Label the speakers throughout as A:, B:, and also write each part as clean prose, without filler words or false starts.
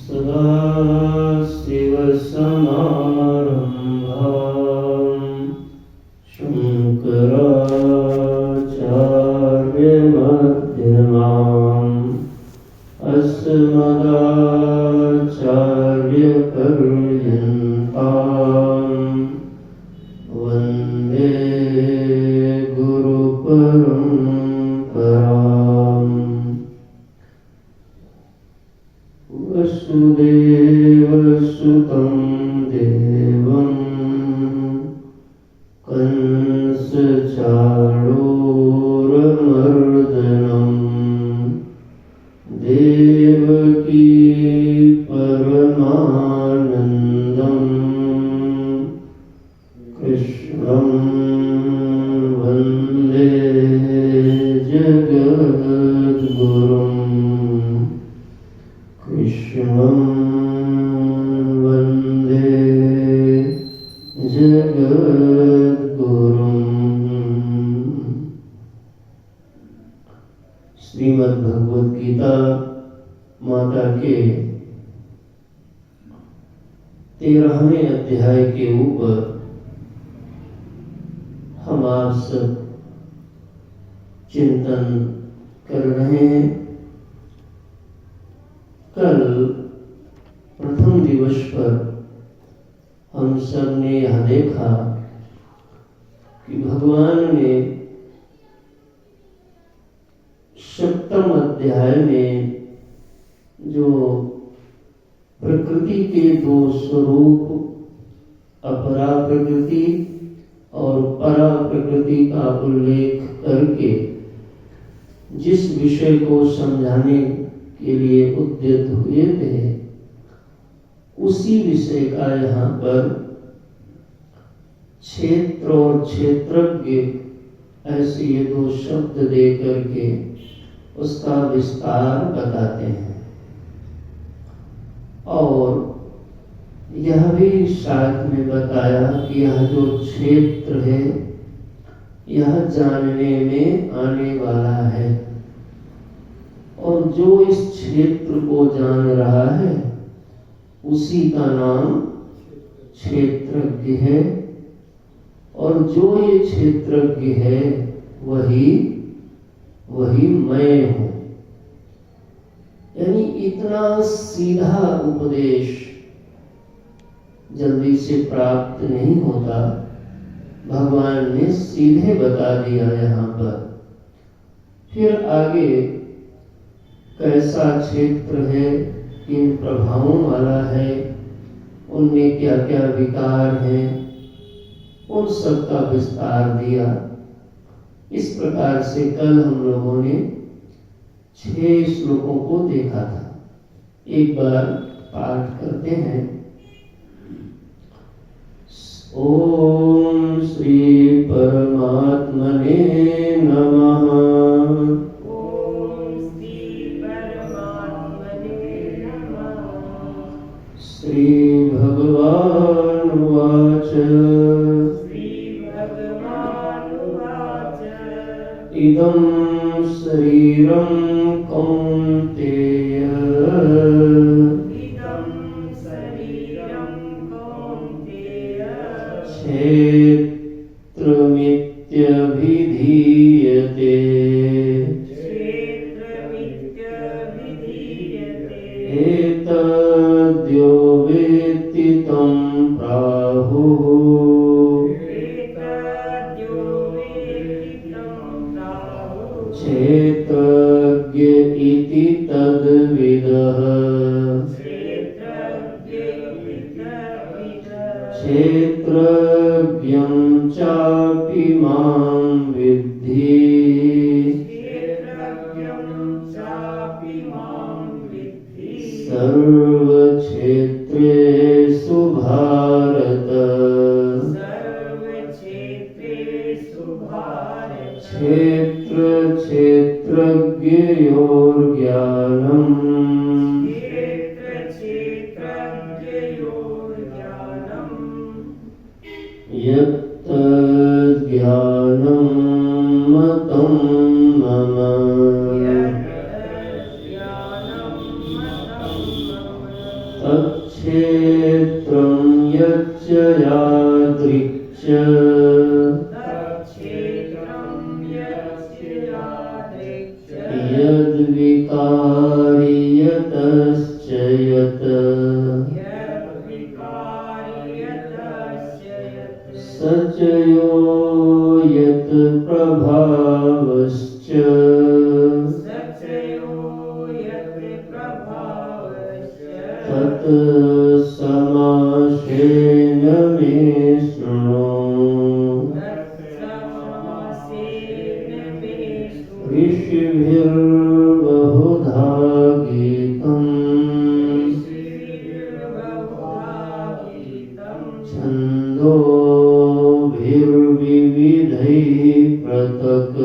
A: सदाशिवसमारम्भां शङ्कराचार्यमध्यमाम् अस्मदाचार्यपर्यन्तां वन्दे गुरुपरम्पराम्। वसुदेवसुतं देवं कंसचाणूरमर्दनं देवकी परमानन्दं कृष्णं वन्दे जगद्गुरुम्। कृष्णं वन्दे जगद्गुरुम्। श्रीमद् भगवद गीता माता के 13वें अध्याय के ऊपर हम आप सब चिंतन कर रहे हैं। कल प्रथम दिवस पर हम सब ने यह देखा कि भगवान ने 7वें अध्याय में जो प्रकृति के दो स्वरूप अपरा प्रकृति और परा प्रकृति का उल्लेख करके जिस विषय को समझाने के लिए उद्यत हुए थे, उसी विषय का यहाँ पर क्षेत्र और क्षेत्रज्ञ ऐसे ये दो शब्द दे करके उसका विस्तार बताते हैं। और यह भी साथ में बताया कि यह जो क्षेत्र है यह जानने में आने वाला है, और जो इस क्षेत्र को जान रहा है उसी का नाम क्षेत्रज्ञ है, और जो ये क्षेत्रज्ञ है वही मैं हूं। यानी इतना सीधा उपदेश जल्दी से प्राप्त नहीं होता, भगवान ने सीधे बता दिया यहाँ पर। फिर आगे कैसा क्षेत्र है, किन प्रभावों वाला है, उनमें क्या क्या विकार हैं, उन सब का विस्तार दिया। इस प्रकार से कल हम लोगों ने 6 श्लोकों को देखा था। एक बार पाठ करते हैं। ओम श्री परमात्मने नमः। श्री भगवानुवाच इदं शरीरं कौन्तेय क्षेत्रमित्यभिधीयते। एतद्यो वेत्ति तं प्राहुः। क्षेत्रज्ञ इति तद्विदः। क्षेत्रज्ञं चापि मां विद्धि। सर्वक्षेत्रेषु भारत। क्षेत्र क्षेत्रज्ञयोर्ज्ञानम्। यत् ज्ञानं मतं मम। तच्छेत्रं यच्च यादृक् यद्विकारि यतश्च यत् स च यो यत् प्रभावश्च तत् समासेन मे शृणु। ऋषिभिर्बहुधा गीतम् छन्दोभिर्विविधैः पृथक्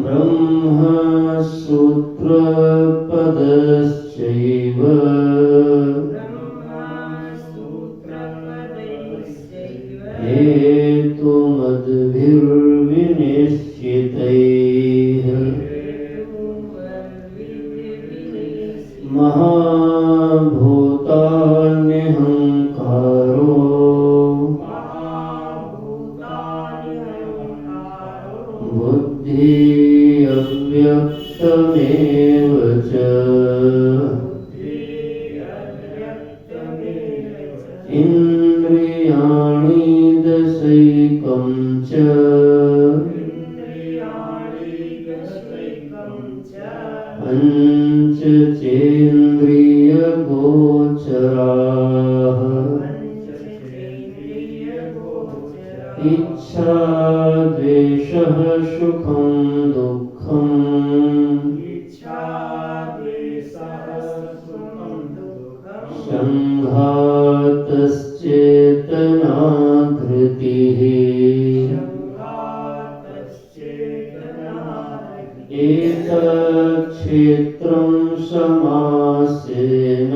A: ब्रह्मसूत्रपदश्चैव हेतुमद्भिर्विनिश्चितैः महाभूतान्यहङ्कारो बुद्धि अव्यक्तमेव च इन्द्रियाणि दशैकं च पञ्चचेन्द्रियगोचराः इच्छा द्वेषः सुखं दुःखम् संघातश्चेतना धृतिः एतच्छेत्रं समासेन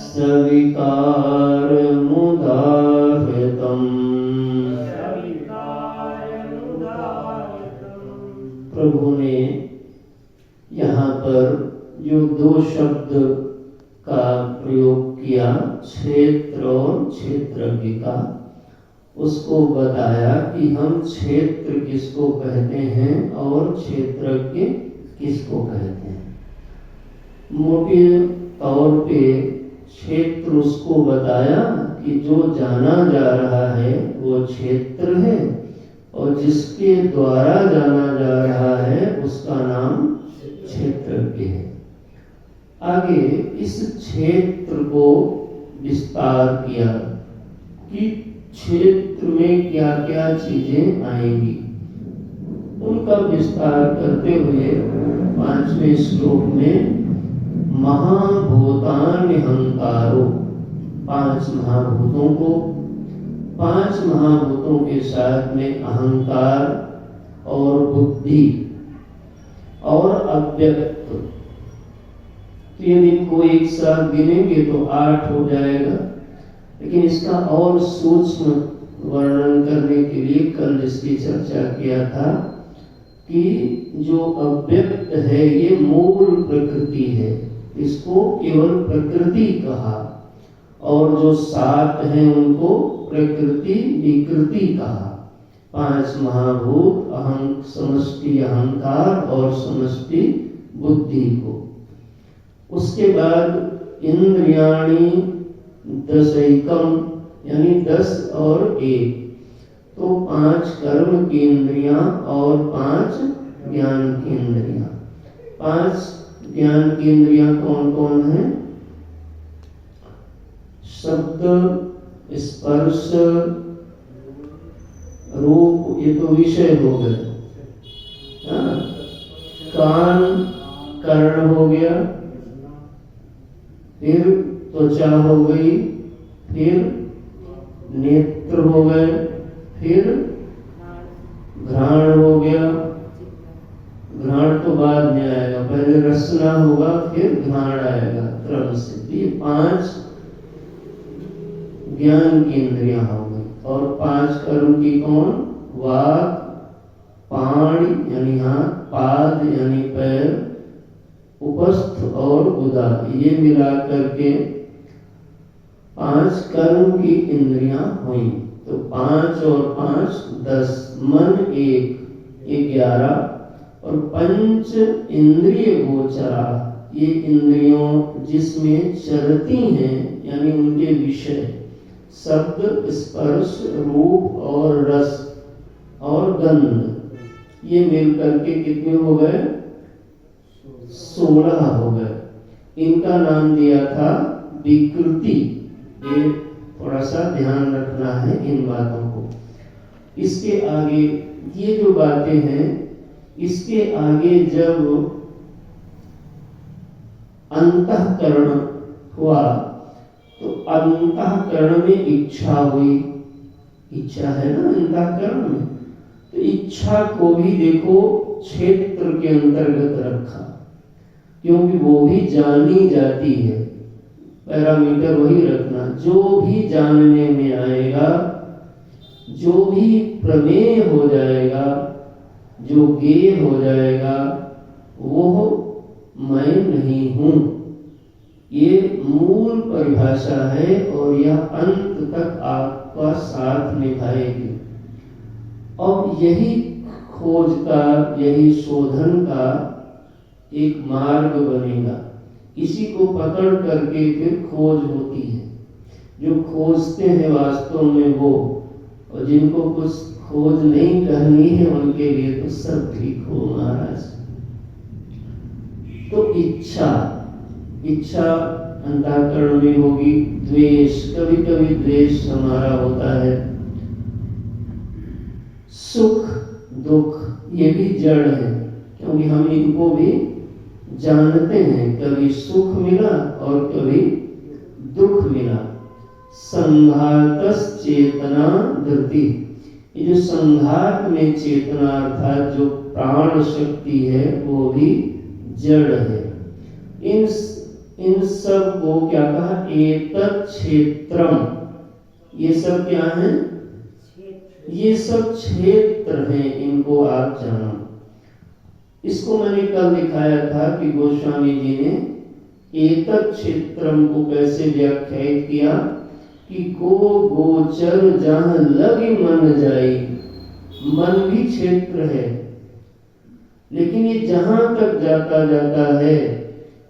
A: सविकारमुदाहृतम्। प्रभु ने यहाँ पर जो दो शब्द का प्रयोग किया, क्षेत्र और क्षेत्रज्ञ का, उसको बताया कि हम क्षेत्र किसको कहते हैं और क्षेत्रज्ञ किसको कहते हैं। मोटे तौर पे क्षेत्र उसको बताया कि जो जाना जा रहा है वो क्षेत्र है, और जिसके द्वारा जाना जा रहा है उसका नाम क्षेत्रज्ञ है। आगे इस क्षेत्र को विस्तार किया कि क्षेत्र में क्या क्या चीजें आएंगी। उनका विस्तार करते हुए 5वें श्लोक में महाभूतान्यहंकारो, 5 महाभूतों को, 5 महाभूतों के साथ में अहंकार और बुद्धि और अव्यक्त, यदि इनको एक साथ गिनेंगे तो 8 हो जाएगा। लेकिन इसका और सूक्ष्म वर्णन करने के लिए कल इसकी चर्चा किया था कि जो अव्यक्त है ये मूल प्रकृति है, इसको केवल प्रकृति कहा, और जो 7 हैं उनको प्रकृति विकृति कहा। 5 महाभूत, समष्टि अहंकार और समष्टि बुद्धि को। उसके बाद इंद्रियाणि दशैकम, यानी 10 और 1, तो 5 कर्म की इंद्रियां और 5 ज्ञान की इंद्रियां। 5 ज्ञान की इंद्रियां कौन कौन है? शब्द, स्पर्श, रूप, ये तो विषय हो गए। कान, कर्ण हो गया, फिर त्वचा हो गई, फिर नेत्र हो गए, फिर घ्राण हो गया। घ्राण तो बाद में आएगा, पहले रसना होगा फिर घ्राण आएगा क्रम से। ये 5 ज्ञान की इंद्रियां हो गई। और 5 कर्म की कौन? वाक, पाणी यानी हाथ, पाद यानी पैर, उपस्थ और गुदा, ये मिला करके 5 कर्म की इंद्रियां हुई। तो 5 और 5 10, मन 1 11, और पंच इंद्रिय गोचरा, ये इंद्रियों जिसमें चरती हैं यानी उनके विषय शब्द, स्पर्श, रूप और रस और गंध, ये मिलकर के कितने हो गए? 16 हो गए। इनका नाम दिया था विकृति। ये थोड़ा सा ध्यान रखना है इन बातों को। इसके आगे ये जो बातें हैं, इसके आगे जब अंतःकरण हुआ तो अंतःकरण में इच्छा हुई। इच्छा है ना अंतःकरण में, तो इच्छा को भी देखो क्षेत्र के अंतर्गत रखा, क्योंकि वो भी जानी जाती है। पैरामीटर वही रखना, जो भी जानने में आएगा, जो भी प्रमेय हो जाएगा, जो ज्ञेय हो जाएगा, वो मैं नहीं हूं। ये मूल परिभाषा है और यह अंत तक आपका साथ निभाएगी। और यही खोज का, यही शोधन का एक मार्ग बनेगा। इसी को पकड़ करके फिर खोज होती है। जो खोजते हैं वास्तव में वो, और जिनको कुछ खोज नहीं करनी है उनके लिए तो सब ठीक हो महाराज। तो इच्छा अंतःकरण में होगी। द्वेष, कभी कभी द्वेष हमारा होता है। सुख दुख, ये भी जड़ है, क्योंकि हम इनको भी जानते हैं। कभी सुख मिला और कभी दुख मिला। संघातस चेतना धृति, ये जो संघात में चेतना अर्थात जो प्राण शक्ति है वो भी जड़ है। इन सब को क्या कहा? एतत् क्षेत्रम। ये सब क्या है? ये सब क्षेत्र हैं, इनको आप जानो। इसको मैंने कल दिखाया था कि गोस्वामी जी ने एतत् क्षेत्रम को कैसे व्याख्यायित किया कि को गोचर जहां लगी मन जाई। मन भी क्षेत्र है, लेकिन ये जहां तक जाता जाता है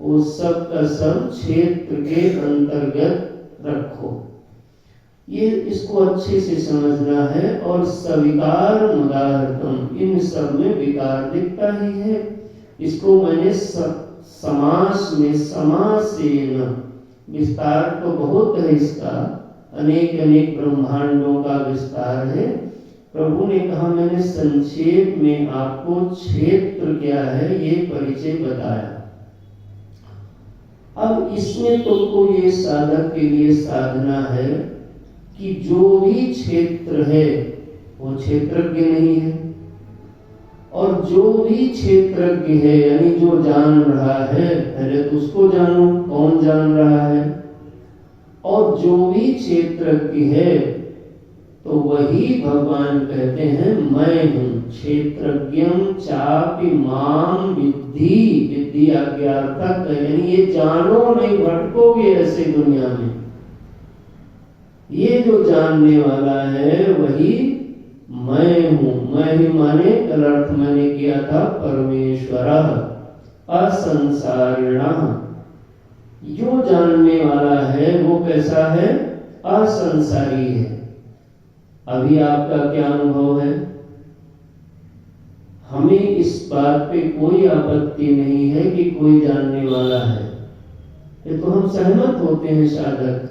A: वो सब का सब क्षेत्र के अंतर्गत रखो। ये इसको अच्छे से समझना है। और सविकार मदाहृतम, इन सब में विकार दिखता ही है। इसको मैंने समास में समासेन, विस्तार तो बहुत है इसका, अनेक अनेक ब्रह्मांडों का विस्तार है। प्रभु ने कहा मैंने संक्षेप में आपको क्षेत्र क्या है ये परिचय बताया। अब इसमें तुमको ये साधक के लिए साधना है कि जो भी क्षेत्र है वो क्षेत्रज्ञ नहीं है, और जो भी क्षेत्रज्ञ है यानी जो जान रहा है, पहले तो उसको जानो कौन जान रहा है। और जो भी क्षेत्रज्ञ है तो वही भगवान कहते हैं मैं हूं। क्षेत्रज्ञम चापि माम विद्धि, विद्धि आज्ञार्थक, यानी ये जानो नहीं भटकोगे ऐसे दुनिया में। ये जो जानने वाला है वही मैं हूं। मैं ही माने कल अर्थ मैंने किया था परमेश्वर असंसारिणः। जो जानने वाला है वो कैसा है? असंसारी है। अभी आपका क्या अनुभव है? हमें इस बात पे कोई आपत्ति नहीं है कि कोई जानने वाला है, ये तो हम सहमत होते हैं साधक।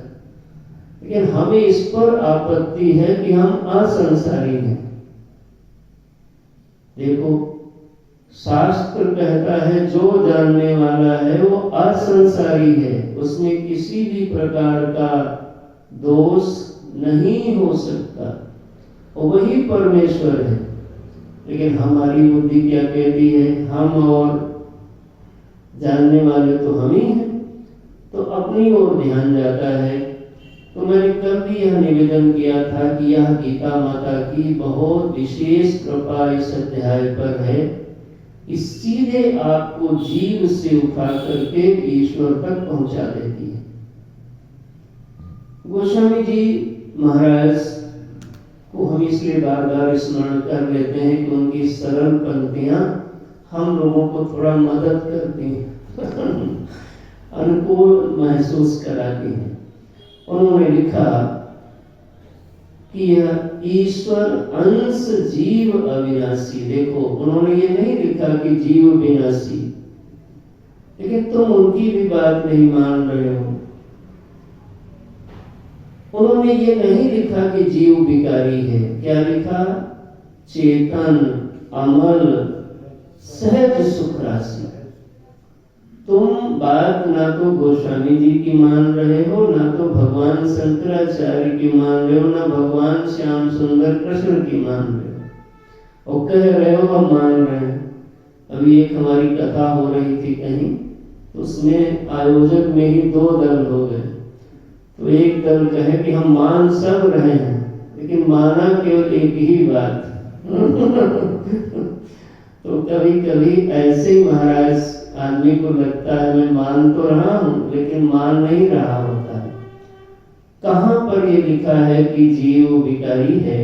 A: लेकिन हमें इस पर आपत्ति है कि हम असंसारी हैं। देखो शास्त्र कहता है जो जानने वाला है वो असंसारी है, उसमें किसी भी प्रकार का दोष नहीं हो सकता, वही परमेश्वर है। लेकिन हमारी बुद्धि क्या कहती है? हम और जानने वाले तो हम ही हैं, तो अपनी ओर ध्यान जाता है। तो मैंने कल भी यह निवेदन किया था कि यह गीता माता की बहुत विशेष कृपा इस अध्याय पर है। इस सीधे आपको जीव से उठा करके ईश्वर तक पहुंचा देती है। गोस्वामी जी महाराज को हम इसलिए बार बार स्मरण कर लेते हैं कि उनकी सरल पंक्तियां हम लोगों को थोड़ा मदद करती हैं अनुकूल महसूस कराती हैं। उन्होंने लिखा कि यह ईश्वर अंश जीव अविनाशी। देखो, उन्होंने ये नहीं लिखा कि जीव विनाशी, लेकिन तुम उनकी भी बात नहीं मान रहे हो। उन्होंने ये नहीं लिखा कि जीव विकारी है। क्या लिखा? चेतन, अमल, सहज सुख राशि। तुम बात ना तो गोस्वामी जी की मान रहे हो, ना तो भगवान शंकराचार्य की मान रहे हो, ना भगवान श्याम सुंदर कृष्ण की मान रहे हो, और कह रहे हो हम मान रहे हैं। अभी एक हमारी कथा हो रही थी कहीं, तो उसमें आयोजक में ही 2 दल हो गए। तो एक दल कहे कि हम मान सब रहे हैं, लेकिन माना केवल एक ही बात तो कभी कभी ऐसे ही महाराज आदमी को लगता है मैं मान तो रहा हूं, लेकिन मान नहीं रहा होता है। कहां पर ये लिखा है कि जीव विकारी है?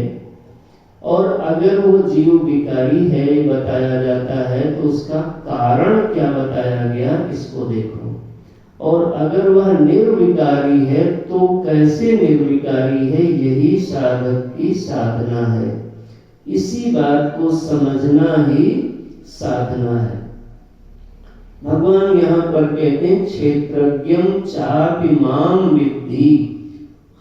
A: और अगर वो जीव विकारी है बताया जाता है, तो उसका कारण क्या बताया गया, इसको देखो। और अगर वह निर्विकारी है तो कैसे निर्विकारी है, यही साधक की साधना है। इसी बात को समझना ही साधना है। भगवान यहाँ पर कहते हैं क्षेत्रज्ञं चापि मां विद्धि।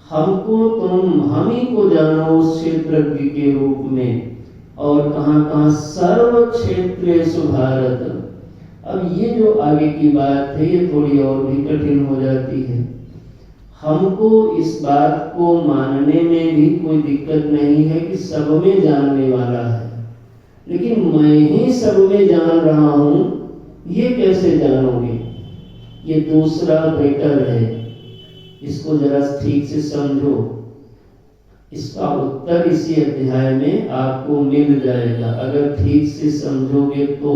A: हमको तुम हम ही को जानो उस क्षेत्रज्ञ के रूप में। और कहाँ कहाँ सर्व क्षेत्रेषु भारत। अब ये जो आगे की बात है ये थोड़ी और भी कठिन हो जाती है। हमको इस बात को मानने में भी कोई दिक्कत नहीं है कि सब में जानने वाला है, लेकिन मैं ही सब में जान रहा हूं, ये कैसे जानोगे? ये दूसरा ब्रेकर है, इसको जरा ठीक से समझो। इसका उत्तर इसी अध्याय में आपको मिल जाएगा अगर ठीक से समझोगे तो।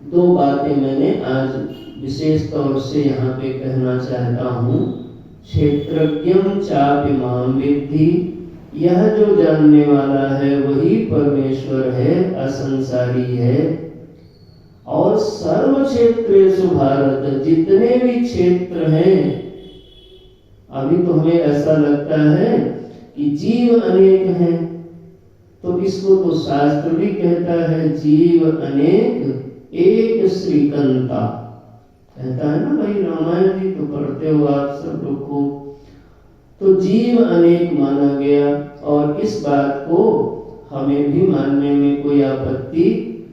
A: 2 बातें मैंने आज विशेष तौर से यहाँ पे कहना चाहता हूँ। क्षेत्रज्ञं चापि मां विद्धि, यह जो जानने वाला है वही परमेश्वर है, असंसारी है। और सर्व क्षेत्रेषु भारत, जितने भी क्षेत्र हैं। अभी तो हमें ऐसा लगता है कि जीव अनेक हैं, तो इसको तो शास्त्र भी कहता है जीव अनेक एक श्रीकंता। कहता है ना भाई, रामायण जी तो पढ़ते हो आप सब लोग को। तो जीव अनेक माना गया, और इस बात को हमें भी मानने में कोई आपत्ति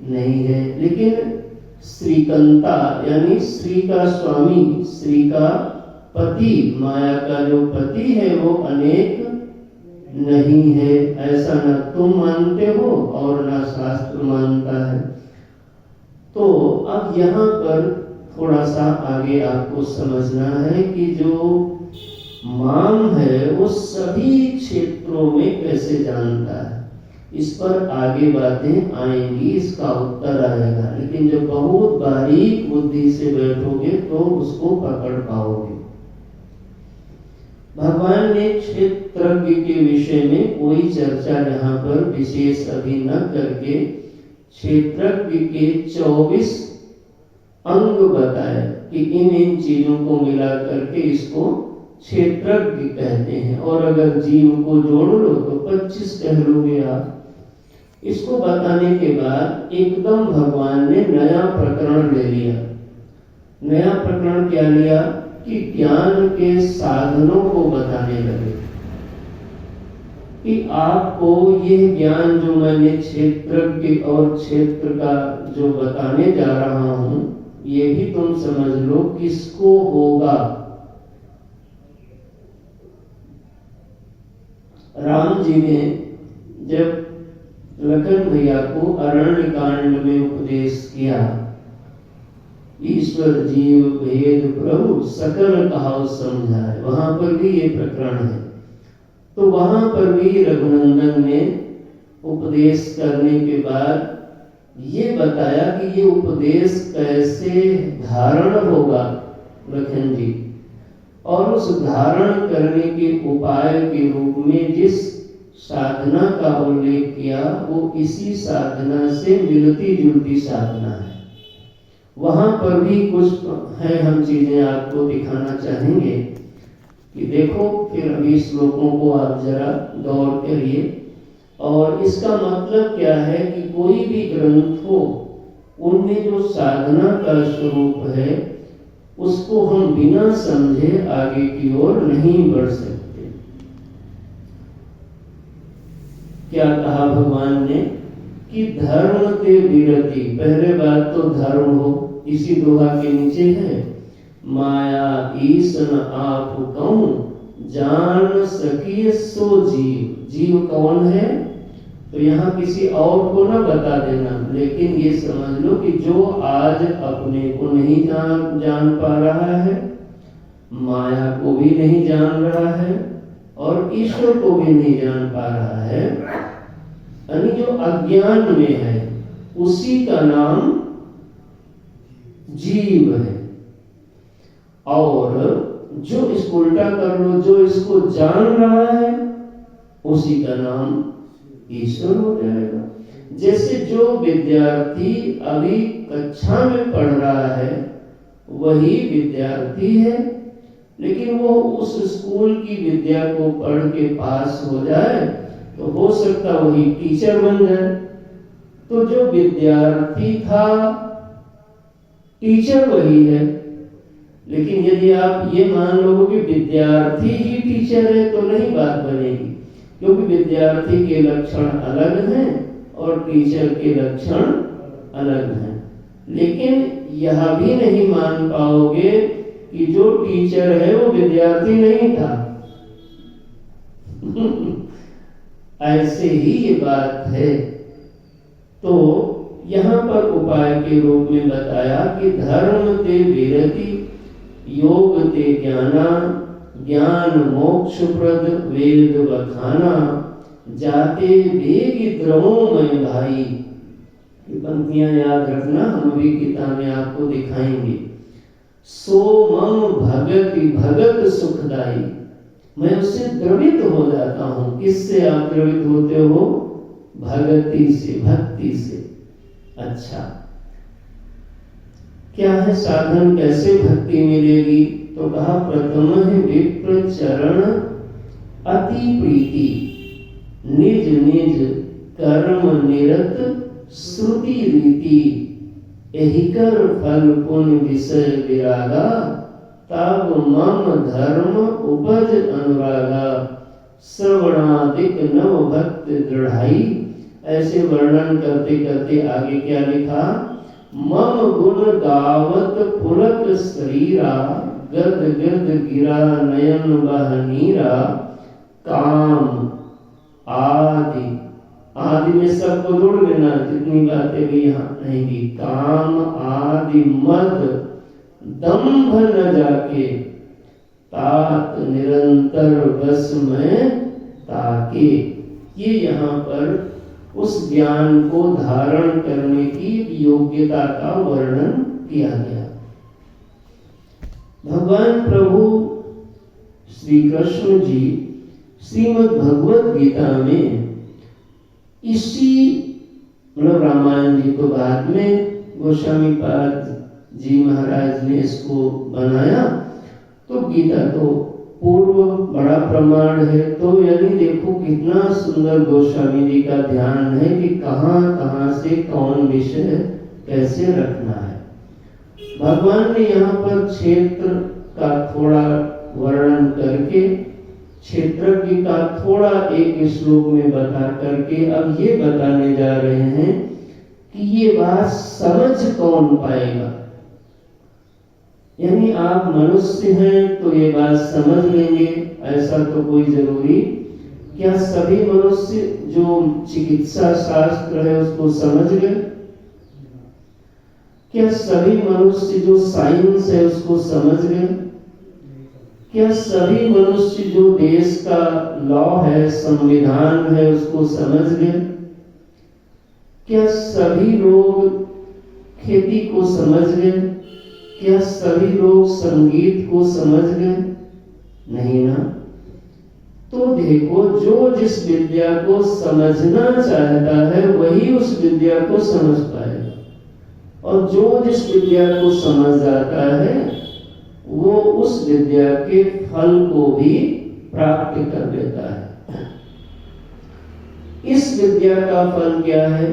A: नहीं है। लेकिन श्रीकंता यानी श्री का स्वामी, श्री का पति, माया का जो पति है वो अनेक नहीं है। ऐसा न तुम मानते हो और न शास्त्र मानता है। तो अब यहाँ पर थोड़ा सा आगे आपको समझना है कि जो माम है वो सभी क्षेत्रों में कैसे जानता है। इस पर आगे बातें आएंगी, इसका उत्तर आएगा। लेकिन जब बहुत बारीक बुद्धि से बैठोगे तो उसको पकड़ पाओगे। भगवान ने क्षेत्रज्ञ के विषय में कोई चर्चा यहाँ पर विशेष अभी न करके क्षेत्रज्ञ के 24 अंग बताए कि इन चीजों को मिला करके इसको क्षेत्रज्ञ कहते हैं। और अगर जीव को जोड़ लो तो 25 कह लोगे आप। इसको बताने के बाद एकदम भगवान ने नया प्रकरण ले लिया। नया प्रकरण क्या लिया कि ज्ञान के साधनों को बताने लगे कि आपको यह ज्ञान जो मैंने क्षेत्रज्ञ और क्षेत्र का जो बताने जा रहा हूं, ये भी तुम समझ लो किसको होगा। राम जी ने जब लखन भैया को अरण्य कांड में उपदेश किया ईश्वर जीव भेद प्रभु सकल कहाव समझाए, वहां पर भी ये प्रकरण है। तो वहां पर भी रघुनंदन ने उपदेश करने के बाद ये बताया कि ये उपदेश कैसे धारण होगा लखन जी, और उस धारण करने के उपाय के रूप में जिस साधना का उल्लेख किया वो इसी साधना से मिलती जुलती साधना है। वहां पर भी कुछ है, हम चीजें आपको दिखाना चाहेंगे कि देखो, फिर अभी श्लोकों को आप जरा गौर करिए। और इसका मतलब क्या है कि कोई भी ग्रंथ हो, उनमें जो साधना का स्वरूप है उसको हम बिना समझे आगे की ओर नहीं बढ़ सकते। क्या कहा भगवान ने कि धर्म ते विरति, पहले बात तो धर्म हो, इसी दोहा के नीचे है माया ईसन आप कहूं जान सकिए सो जीव। जीव कौन है? तो यहाँ किसी और को ना बता देना, लेकिन ये समझ लो कि जो आज अपने को नहीं जान पा रहा है, माया को भी नहीं जान रहा है और ईश्वर को भी नहीं जान पा रहा है, यानी जो अज्ञान में है, उसी का नाम जीव है। और जो इसको उल्टा कर लो, जो इसको जान रहा है, उसी का नाम ईश्वर हो जाएगा। जैसे जो विद्यार्थी अभी कक्षा में पढ़ रहा है वही विद्यार्थी है, लेकिन वो उस स्कूल की विद्या को पढ़ के पास हो जाए तो हो सकता वही टीचर बन जाए। तो जो विद्यार्थी था, टीचर वही है। लेकिन यदि आप ये मान लो कि विद्यार्थी ही टीचर है तो नहीं बात बनेगी, क्योंकि विद्यार्थी के लक्षण अलग हैं और टीचर के लक्षण अलग हैं। लेकिन यह भी नहीं मान पाओगे कि जो टीचर है वो विद्यार्थी नहीं था। ऐसे ही ये बात है। तो यहाँ पर उपाय के रूप में बताया कि धर्म ते विरति, योग ते ज्ञाना, ज्ञान मोक्ष प्रद वेद बखाना, जाते वेग द्रवोमय भाई। ये पंक्तियां याद रखना, हम अभी गीता में आपको दिखाएंगे। सो मम भगति भगत सुखदाई, मैं उससे द्रवित हो जाता हूँ। किससे आप द्रवित होते हो? भगति से, भक्ति से। अच्छा, क्या है साधन, कैसे भक्ति मिलेगी? तो कहा प्रथम है विप्र चरण अति प्रीति, निज निज कर्म निरत श्रुति रीति, एहि कर फल पुण्य विषय विरागा, तब मम धर्म उपज अनुरागा, श्रवणादिक नव भक्त दृढ़ाई। ऐसे वर्णन करते करते आगे क्या लिखा? मम गुण गावत पुलक शरीरा, गद गद गिरा नयन बह नीरा, काम आदि, आदि में सबको जोड़ लेना, जितनी बातें भी यहाँ रहेंगी। काम आदि मद दंभ न जाके, तात निरंतर बस में ताके। ये यहाँ पर उस ज्ञान को धारण करने की योग्यता का वर्णन किया गया। भगवान प्रभु श्री कृष्ण जी श्रीमद् भगवत गीता में इसी, मतलब रामायण जी तो बाद में गोस्वामी पाद जी महाराज ने इसको बनाया, तो गीता तो पूर्व बड़ा प्रमाण है। तो यानी देखो कितना सुंदर गोस्वामी जी का ध्यान है कि कहाँ कहाँ से कौन विषय कैसे रखना है। भगवान ने यहाँ पर क्षेत्र का थोड़ा वर्णन करके, क्षेत्रज्ञ का थोड़ा एक श्लोक में बता करके अब ये बताने जा रहे हैं कि ये बात समझ कौन पाएगा। यानी आप मनुष्य हैं तो ये बात समझ लेंगे, ऐसा तो कोई जरूरी? क्या सभी मनुष्य जो चिकित्सा शास्त्र है उसको समझ गए? क्या सभी मनुष्य जो साइंस है उसको समझ गए? क्या सभी मनुष्य जो देश का लॉ है, संविधान है, उसको समझ गए? क्या सभी लोग खेती को समझ गए? क्या सभी लोग संगीत को समझ गए? नहीं ना। तो देखो, जो जिस विद्या को समझना चाहता है वही उस विद्या को समझ पाएगा, और जो जिस विद्या को समझ जाता है वो उस विद्या के फल को भी प्राप्त कर लेता है। इस विद्या का फल क्या है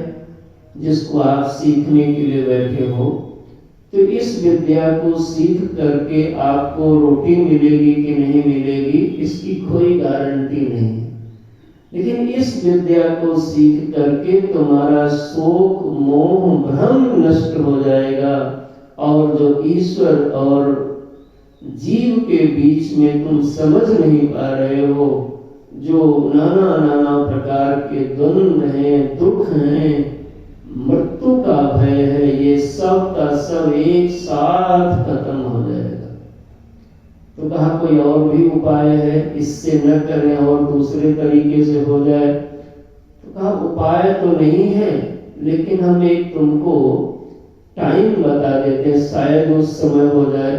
A: जिसको आप सीखने के लिए बैठे हो? तो इस विद्या को सीख करके आपको रोटी मिलेगी कि नहीं मिलेगी इसकी कोई गारंटी नहीं, लेकिन इस विद्या को सीख करके तुम्हारा शोक मोह भ्रम नष्ट हो जाएगा, और जो ईश्वर और जीव के बीच में तुम समझ नहीं पा रहे हो, जो नाना नाना प्रकार के द्वंद्व हैं, दुख हैं, मृत्यु का भय है, ये सब का सब एक साथ खत्म हो जाएगा। तो कहा कोई और भी उपाय है, इससे न करें और दूसरे तरीके से हो जाए? तो कहा उपाय तो नहीं है, लेकिन हम एक तुमको टाइम बता देते हैं, शायद उस समय हो जाए।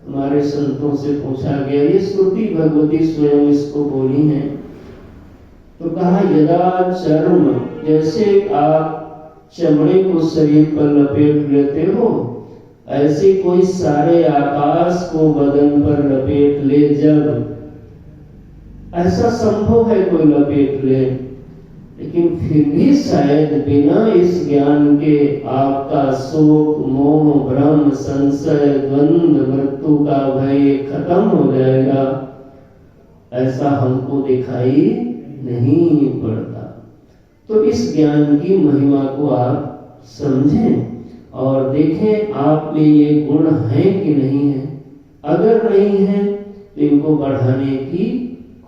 A: हमारे संतों से पूछा गया, ये श्रुति भगवती स्वयं इसको बोली है। तो कहा यदा चर्म, जैसे आप चमड़े को शरीर पर लपेट लेते हो, ऐसे कोई सारे आकाश को बदन पर लपेट ले। जब ऐसा संभव है कोई लपेट ले, लेकिन फिर भी शायद बिना इस ज्ञान के आपका शोक मोह भ्रम संशय द्वंद्व मृत्यु का भय खत्म हो जाएगा, ऐसा हमको दिखाई नहीं पड़ता। तो इस ज्ञान की महिमा को आप समझें और देखें आप में ये गुण है कि नहीं है। अगर नहीं है तो इनको बढ़ाने की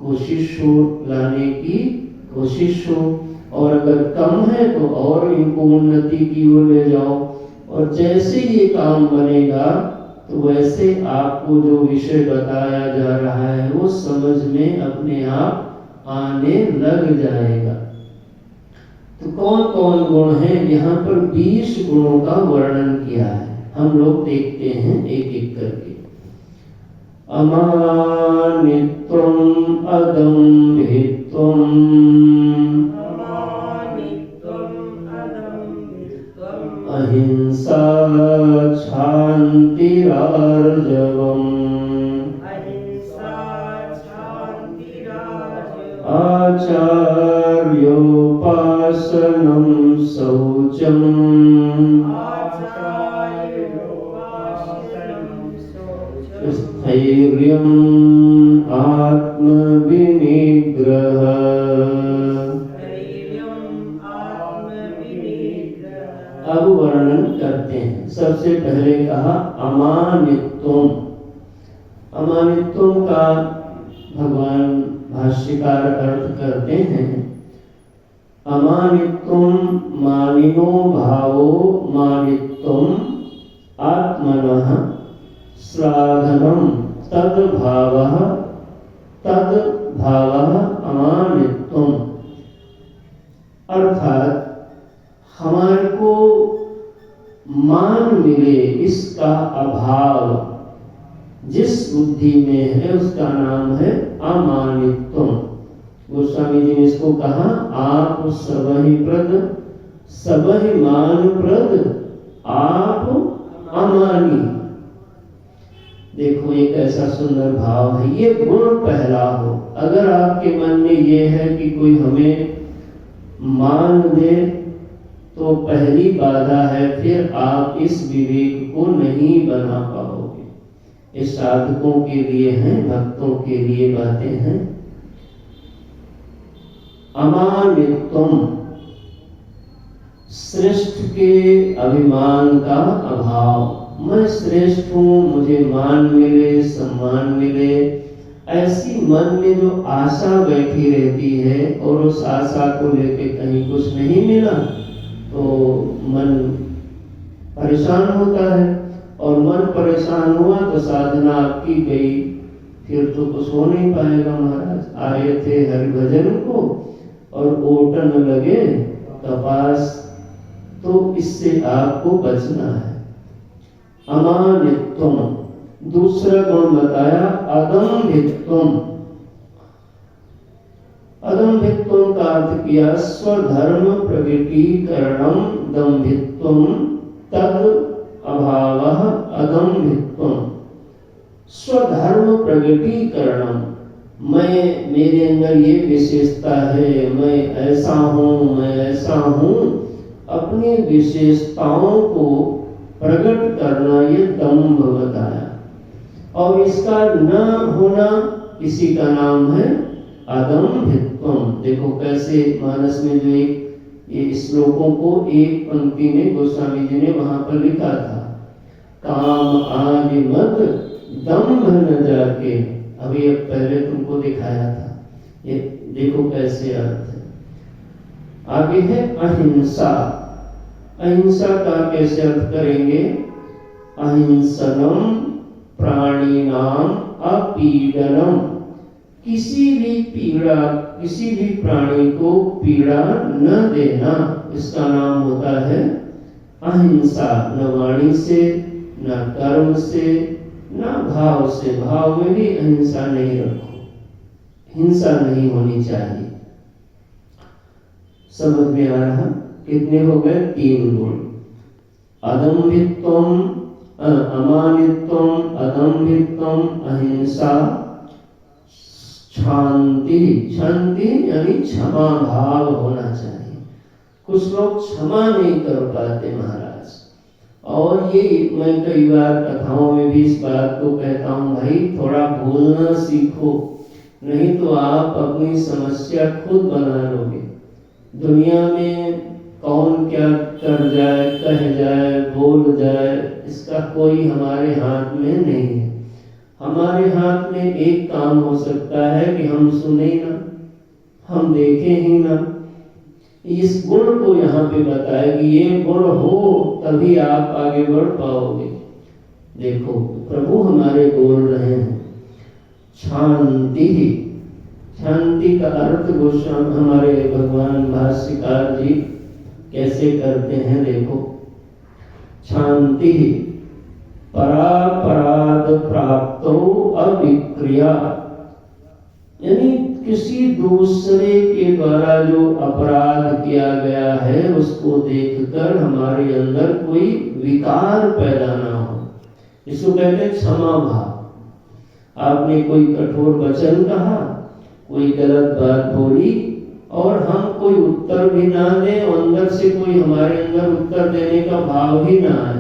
A: कोशिश हो, लाने की कोशिश हो, और अगर कम है तो और इनको उन्नति की ओर ले जाओ। और जैसे ये काम बनेगा तो वैसे आपको जो विषय बताया जा रहा है वो समझ में अपने आप आने लग जाएगा। तो कौन कौन गुण हैं? यहाँ पर 20 गुणों का वर्णन किया है, हम लोग देखते हैं एक एक करके। अमानित्वम् अदम्भित्वम् अहिंसा शान्तिरार्जवम् आचार्योपासनं शौचम् स्थैर्यम् आत्मविनिग्रह। अब वर्णन करते हैं। सबसे पहले कहा अमानित्वम्। अमानित्वम् का भगवान भाष्यकार अर्थ करते हैं, अमानित्वम् मानिनो भावो मानित्वम् आत्मनः श्लाघनम् तद्भावः अमानित्वम्। अर्थात हमारे को मान मिले इसका अभाव जिस बुद्धि में है उसका नाम है अमानित्वम्। गोस्वामी जी ने इसको कहा, आप सबहि प्रद सबहि मान प्रद आप अमानी। देखो एक ऐसा सुंदर भाव है, ये गुण पहला हो। अगर आपके मन में ये है कि कोई हमें मान दे तो पहली बाधा है, फिर आप इस विवेक को नहीं बना पाओगे। ये साधकों के लिए हैं, भक्तों के लिए बातें हैं। अमानित्वम्, श्रेष्ठ के अभिमान का अभाव। मैं श्रेष्ठ हूँ, मुझे मान मिले, सम्मान मिले, ऐसी मन में जो आशा बैठी रहती है और उस आशा को लेके कहीं कुछ नहीं मिला तो मन परेशान होता है, और मन परेशान हुआ तो साधना आपकी गई, फिर तो कुछ हो नहीं पाएगा। महाराज आए थे हरिभजन को और ओटन लगे कपास, तो इससे आपको बचना है। अमानित्वम, दूसरा गुण बताया अदम्भित्वम। अदम्भित्वम का अर्थ किया स्वधर्म प्रगटीकरणम दम्भित्वम तद अभावः अदम्भित्वम। स्वधर्म प्रगटीकरणम, मैं, मेरे अंदर ये विशेषता है, मैं ऐसा हूँ, मैं ऐसा हूँ, अपनी विशेषताओं को प्रकट करना, ये दम्भ बताया। और इसका न होना, इसी का नाम है अदम्भित्वम। देखो कैसे मानस में जो एक ये श्लोकों को एक पंक्ति में गोस्वामी जी ने वहां पर लिखा था, काम आदि मत दम्भ न जाके। अभी अब पहले तुमको दिखाया था, ये देखो कैसे अर्थ है। आगे है अहिंसा। अहिंसा का कैसे अर्थ करेंगे? अहिंसनम प्राणिनाम अपीडनम, किसी भी प्राणी को पीड़ा न देना, इसका नाम होता है अहिंसा। न वाणी से, न कर्म से, न भाव से। भाव में भी अहिंसा नहीं रखो, हिंसा नहीं होनी चाहिए। समझ में आ रहा? कितने हो गए? 3 गुण। अदम्भित्वम, अमानित्वम, अदम्भित्वम, अहिंसा, शांति। शांति यानी क्षमा भाव होना चाहिए। कुछ लोग क्षमा नहीं कर पाते महाराज, और ये मैं कई बार कथाओं में भी इस बात को कहता हूँ, भाई थोड़ा भूलना सीखो, नहीं तो आप अपनी समस्या खुद बना लोगे। दुनिया में कौन क्या कर जाए, कह जाए, बोल जाए, इसका कोई हमारे हाथ में नहीं है। हमारे हाथ में एक काम हो सकता है कि हम सुने ना, हम देखें ही ना। इस गुण को यहाँ पे बताया कि ये गुण हो तभी आप आगे बढ़ पाओगे। देखो प्रभु हमारे बोल रहे हैं शांति। शांति का अर्थ गोस्वामी हमारे भगवान भाष्यकार जी कैसे करते हैं, देखो। शांति परापराध प्राप्तो अविक्रिया, यानी किसी दूसरे के द्वारा जो अपराध किया गया है उसको देखकर हमारे अंदर कोई विकार पैदा ना हो, इसको कहते हैं क्षमा भाव। आपने कोई कठोर वचन कहा, कोई गलत बात बोली, और हम कोई उत्तर भी ना दें, और अंदर से कोई हमारे अंदर उत्तर देने का भाव ही ना आए,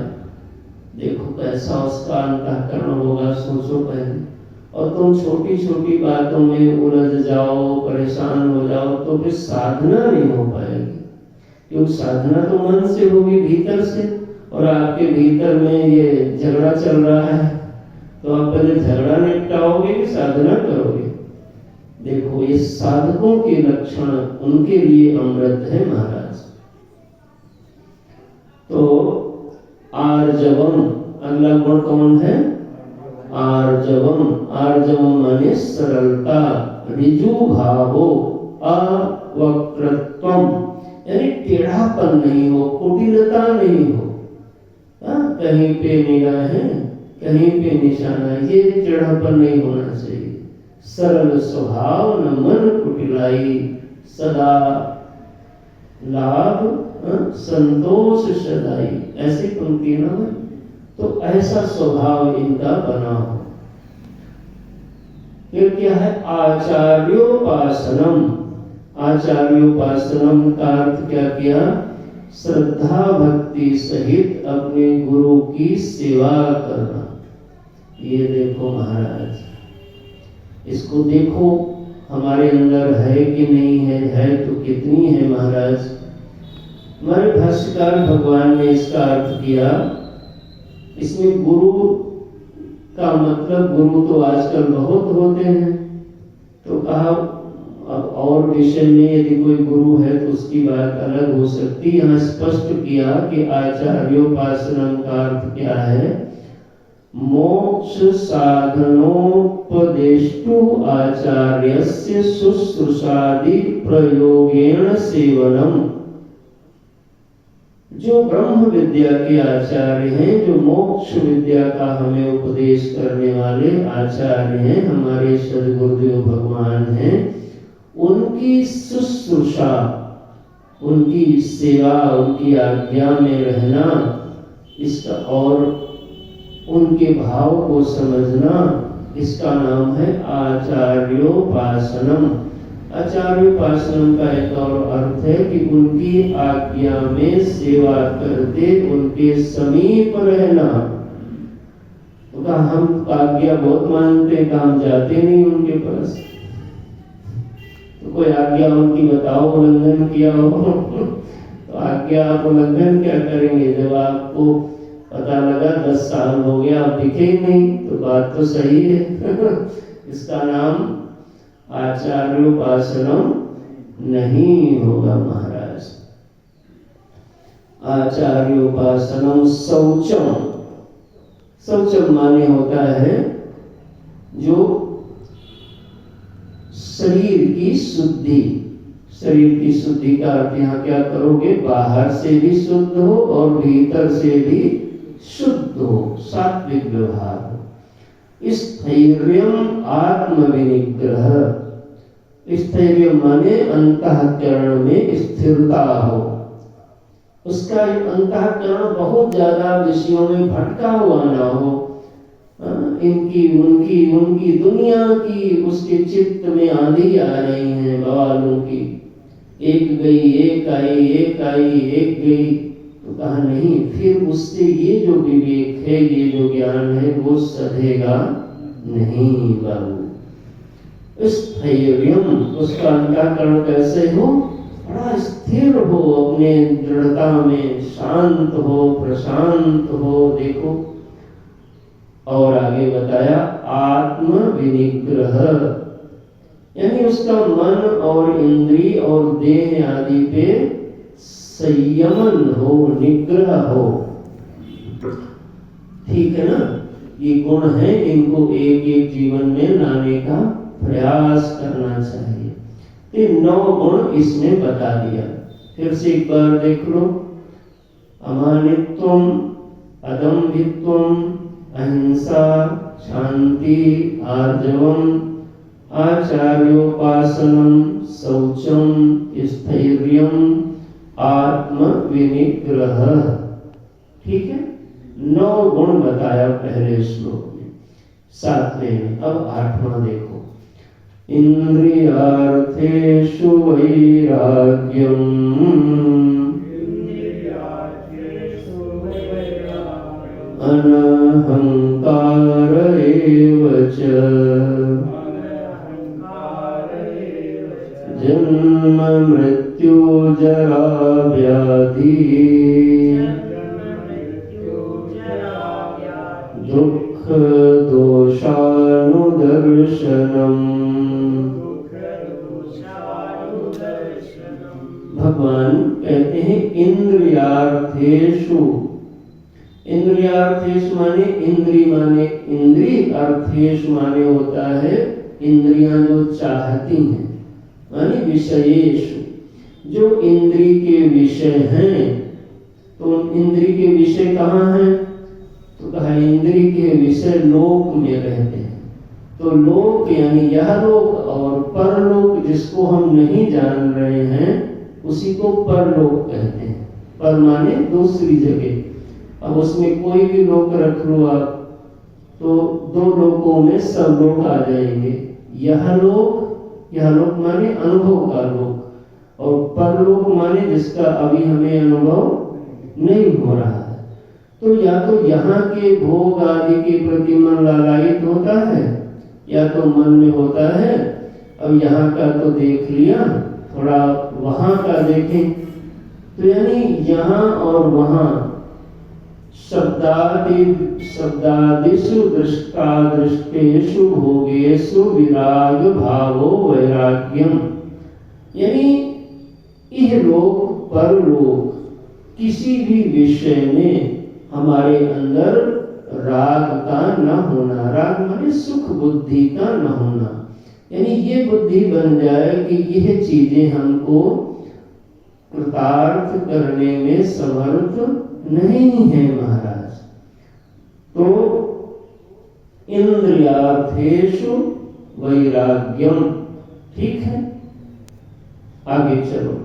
A: देखो कैसा उसका अंतःकरण होगा, सोचो पहले। और तुम छोटी छोटी बातों में उलझ जाओ, परेशान हो जाओ, तो फिर साधना नहीं हो पाएगी। क्योंकि साधना तो मन से होगी, भीतर से, और आपके भीतर में ये झगड़ा चल रहा है, तो आप पहले झगड़ा निपटाओगे कि साधना करोगे? देखो ये साधकों के लक्षण, उनके लिए अमृत है महाराज। तो आर्जवम, अगला गुण कौन है? आर्जवम। आर्जवम माने सरलता, ऋजु भावो, अवक्रत्वम, यानी टेढ़ापन नहीं हो, कुटिलता नहीं हो। कहीं पे निगाहें, कहीं पे निशाना, ये टेढ़ापन नहीं होना चाहिए। सरल स्वभाव, न मन कुटिलाई, सदा लाभ संतोष सदाई, ऐसी पंक्ति ना है। तो ऐसा स्वभाव इनका बना हो। फिर क्या है? आचार्योपासनम। आचार्योपासनम का अर्थ क्या किया? श्रद्धा भक्ति सहित अपने गुरु की सेवा करना। ये देखो महाराज, इसको देखो हमारे अंदर है कि नहीं है तो कितनी है महाराज। हमारे भाष्यकार भगवान ने इसका अर्थ किया, इसमें गुरु का मतलब, गुरु तो आजकल बहुत होते हैं, तो कहा अब और विषय में यदि कोई गुरु है तो उसकी बात अलग हो सकती। यहाँ स्पष्ट किया कि आचार्योपासनम का अर्थ क्या है। मोक्ष साधनोपदेष्टु आचार्यस्य शुश्रूषादि प्रयोगेण सेवनम। जो ब्रह्म विद्या के आचार्य हैं, जो मोक्ष विद्या का हमें उपदेश करने वाले आचार्य हैं, हमारे सद्गुरुदेव भगवान हैं, उनकी शुश्रूषा, उनकी सेवा, उनकी आज्ञा में रहना, इसका और उनके भाव को समझना, इसका नाम है आचार्योपासनम। आचार्योपासनम का एक और अर्थ है कि उनकी आज्ञा में सेवा करते उनके समीप रहना। तो कहा हम आज्ञा बहुत मानते हैं, हम जाते नहीं उनके पास। तो कोई आज्ञा उनकी बताओ, उल्लंघन किया हो तो आज्ञा आप उल्लंघन क्या करेंगे। जब आपको पता लगा 10 साल हो गया आप दिखे ही नहीं, तो बात तो सही है इसका नाम आचार्योपासनम नहीं होगा महाराज। आचार्योपासनम शौचम। शौचम माने होता है जो शरीर की शुद्धि। शरीर की शुद्धि का अर्थ यहाँ क्या करोगे, बाहर से भी शुद्ध हो और भीतर से भी शुद्ध हो, सात्विक व्यवहार हो। स्थैर्यम आत्म विनिग्रह। स्थैर्य माने अंतःकरण में स्थिरता हो। उसका अंतःकरण बहुत ज्यादा विषयों में भटका हुआ ना हो। इनकी उनकी उनकी दुनिया की उसके चित्त में आंधी आ रही है बवालों की। एक गई, एक आई, एक आई, एक गई। तो कहा नहीं, फिर उससे ये जो विवेक है, ये जो ज्ञान है, वो सधेगा नहीं बाबू। स्थैर्यम, उसका अंतःकरण कैसे हो, बड़ा स्थिर हो, अपने दृढ़ता में शांत हो, प्रशांत हो। देखो और आगे बताया आत्म विनिग्रह, यानी उसका मन और इंद्रिय और देह आदि पे संयमन हो, निग्रह हो। ठीक है ना। ये गुण है, इनको एक एक जीवन में लाने का प्रयास करना चाहिए। ये 9 गुण इसने बता दिया। फिर से एक बार देख लो। अमानित्वम, अदम्भित्वम, अहिंसा, शांति, आर्जवम, आचार्योपासनम, शौचम, स्थैर्यम, आत्म विनिग्रह। ठीक है, 9 गुण बताया पहले श्लोक में। 7वें में अब 8वां देखो। इंद्रियार्थेषु वैराग्यम, अनहंकार एव च, जन्म मृत्यु जरा व्याधि, दुख दोषानुदर्शनम। भगवान कहते हैं इंद्रियार्थेषु। इंद्रियार्थेषु माने इंद्री माने इंद्री, अर्थेषु माने होता है इंद्रियां जो चाहती हैं, माने विषयेषु, जो इंद्री के विषय हैं। तो इंद्री के विषय कहाँ हैं, तो कहा इंद्री के विषय लोक में रहते हैं। तो लोक यानी यह लोक और परलोक, जिसको हम नहीं जान रहे हैं उसी को परलोक कहते हैं। पर माने दूसरी जगह। अब उसमें कोई भी लोक रख लो आप, तो 2 लोकों में सब लोग आ जाएंगे। यह लोक माने अनुभव का लोक, और परलोक माने जिसका अभी हमें अनुभव नहीं हो रहा है। तो या तो यहाँ के भोग आदि के प्रति मन लालायित होता है, या तो मन में होता है अब यहाँ का तो देख लिया, थोड़ा वहाँ का देखें। तो यानी यहाँ और वहाँ शब्दादिषु दृष्टादृष्टेषु भोगेषु विराग भावो वैराग्यम। यानी इहलोक परलोक किसी भी विषय में हमारे अंदर राग का न होना, राग माने सुख बुद्धि का न होना, यानी ये बुद्धि बन जाए कि यह चीजें हमको कृतार्थ करने में समर्थ नहीं है महाराज। तो इंद्रियार्थेषु वैराग्यम, ठीक है। आगे चलो।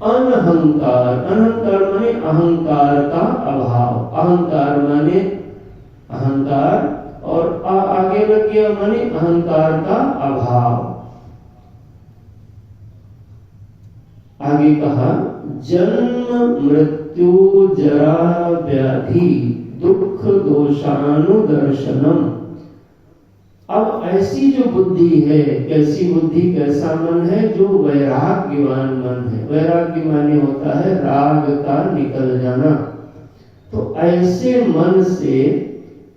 A: अनहंकार, अनहंकार माने अहंकार का अभाव, अहंकार माने अहंकार, और आगे लग गया माने अहंकार का अभाव। आगे कहा जन्म मृत्यु जरा व्याधि दुख दोषानुदर्शनम। अब ऐसी जो बुद्धि है, कैसी बुद्धि, कैसा मन है, जो वैराग्यवान मन है। वैराग्य माने होता है राग का निकल जाना। तो ऐसे मन से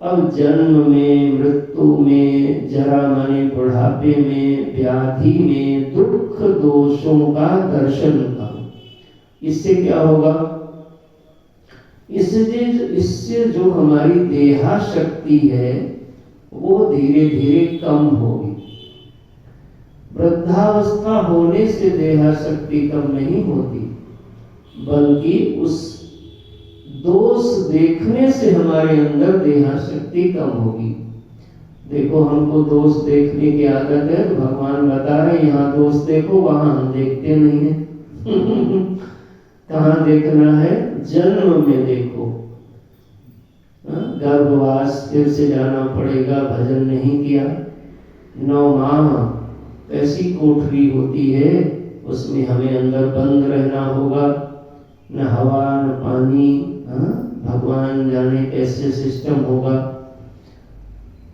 A: अब जन्म में, मृत्यु में, जरा माने बुढ़ापे में, व्याधि में, दुख दोषों का दर्शन करो। इससे क्या होगा? इससे जो हमारी देहा शक्ति है वो धीरे धीरे कम होगी। वृद्धावस्था होने से देहा शक्ति कम नहीं होती, बल्कि उस दोष देखने से हमारे अंदर देहा शक्ति कम होगी। देखो हमको दोष देखने की आदत है, तो भगवान बता रहे यहाँ दोष देखो, वहां हम देखते नहीं है। कहाँ देखना है? जन्म में देखो। गर्भवास फिर से जाना पड़ेगा, भजन नहीं किया। 9 माह कैसी कोठरी होती है, उसमें हमें अंदर बंद रहना होगा, न हवा न पानी। भगवान जाने कैसे सिस्टम होगा।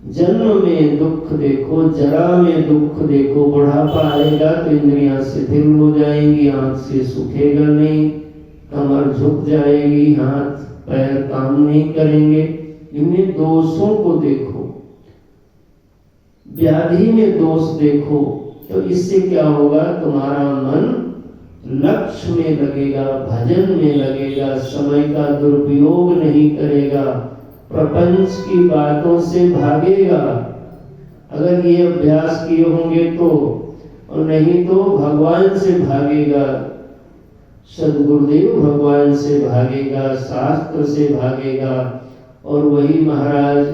A: जन्म में दुख देखो, जरा में दुख देखो, बुढ़ापा आएगा तो इंद्रियां शिथिल हो जाएंगी, आंख से सूखेगा नहीं, कमर झुक जाएगी, हाथ पैर काम नहीं करेंगे। इनमें दोषों को देखो, व्याधि में दोष देखो, तो इससे क्या होगा? तुम्हारा मन लक्ष्य में लगेगा, भजन में लगेगा, समय का दुरुपयोग नहीं करेगा, प्रपंच की बातों से भागेगा। अगर ये अभ्यास किए होंगे तो, और नहीं तो भगवान से भागेगा, सदगुरुदेव भगवान से भागेगा, शास्त्र से भागेगा, और वही महाराज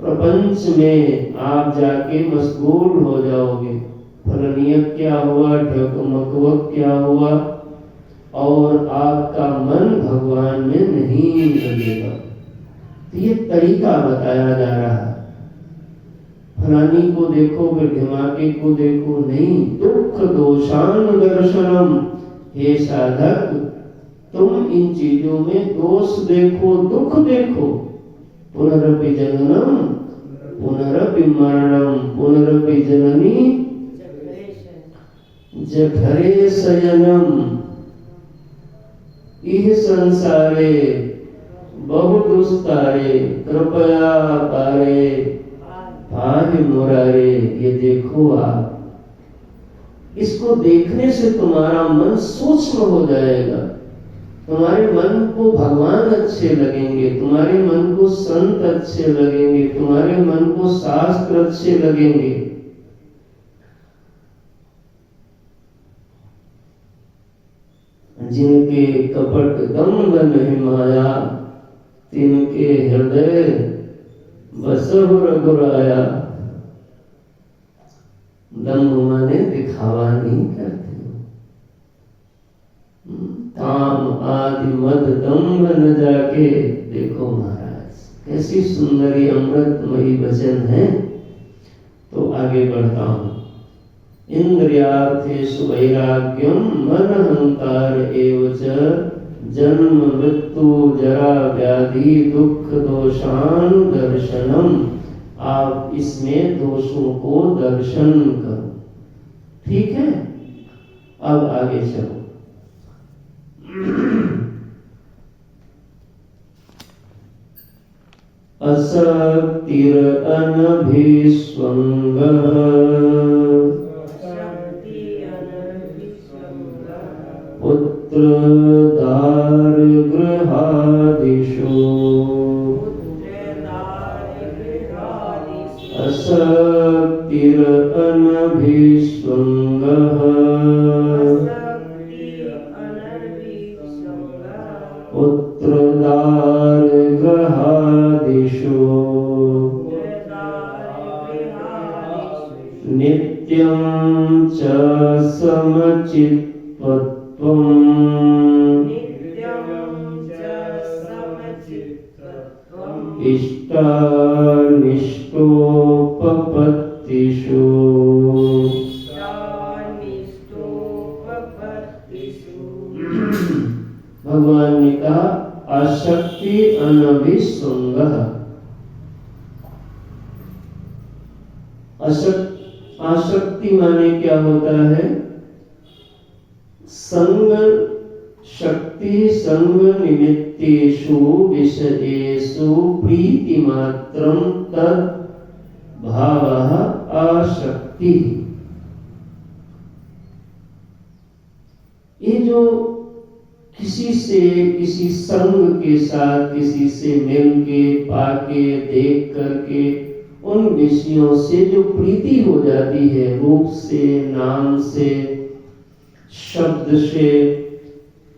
A: प्रपंच में आप जाके मशगूल हो जाओगे। फलनियत क्या हुआ, ढकमकवक क्या हुआ, और आपका मन भगवान में नहीं लगेगा। तो ये तरीका बताया जा रहा है। फलानी को देखो, फिर ढिमाके को देखो, नहीं। दुख दोषानुदर्शनम, हे साधक तुम इन चीजों में दोष देखो, दुख देखो। पुनरपि जननम पुनरपि मरणम पुनरपि जननी जठरे शयनम। इह संसारे बहु दुस्तारे कृपया पारे पाहि मुरारे। ये देखो आप, इसको देखने से तुम्हारा मन सूक्ष्म हो जाएगा, तुम्हारे मन को भगवान अच्छे लगेंगे, तुम्हारे मन को संत अच्छे लगेंगे, तुम्हारे मन को शास्त्र अच्छे लगेंगे। जिनके कपट दम्भ नहीं माया, तिनके हृदय बसहु रघुराया। दम्भ माने दिखावा नहीं करते, ताम आदि मद दम्भ न जाके। देखो महाराज कैसी सुंदरी अमृतमयी वचन है। तो आगे बढ़ता हूं। इंद्रियार्थेषु वैराग्यम मनहंकार एव च जन्म मृत्यु जरा व्याधि दुख दोषान दर्शनम। आप इसमें दोषों को दर्शन करो, ठीक है। अब आगे चलो। असक्तिर अनभिस्वंगः पुत्रदारगृहादिषु असक्तिरनभिस्वङ्गः पुत्रदारगृहादिषु नित्यं च समचित्तत्वम् इष्टानिष्टोपपत्तिषु भगवान ने कहा आसक्ति अनभिसंगः। आसक्ति माने क्या होता है? संग शक्ति संग निमित्तेषु विषयेषु प्रीतिमात्रं तद् भावः आसक्ति। ये जो किसी से किसी संग के साथ किसी से मिल के पाके देख करके उन विषयों से जो प्रीति हो जाती है, रूप से, नाम से, शब्द से,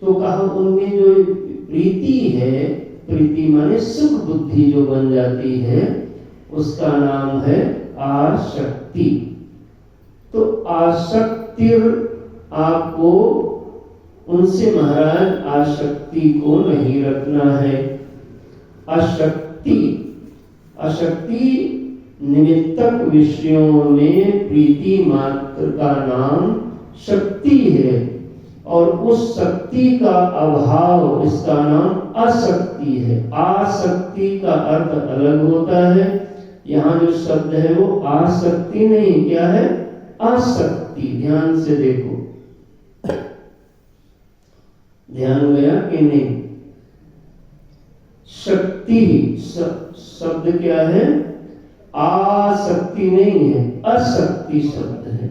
A: तो कहा उनमें जो प्रीति है, प्रीति माने सुख बुद्धि जो बन जाती है, उसका नाम है आसक्ति। तो आसक्ति आपको उनसे महाराज आसक्ति को नहीं रखना है। आसक्ति निमित्तक विषयों में प्रीति मात्र का नाम शक्ति है, और उस शक्ति का अभाव इसका नाम आसक्ति है। आसक्ति का अर्थ अलग होता है। यहाँ जो शब्द है वो आसक्ति नहीं, क्या है? आसक्ति। ध्यान से देखो, ध्यान गया कि नहीं? शक्ति शब्द क्या है? आसक्ति नहीं है, अशक्ति शब्द है।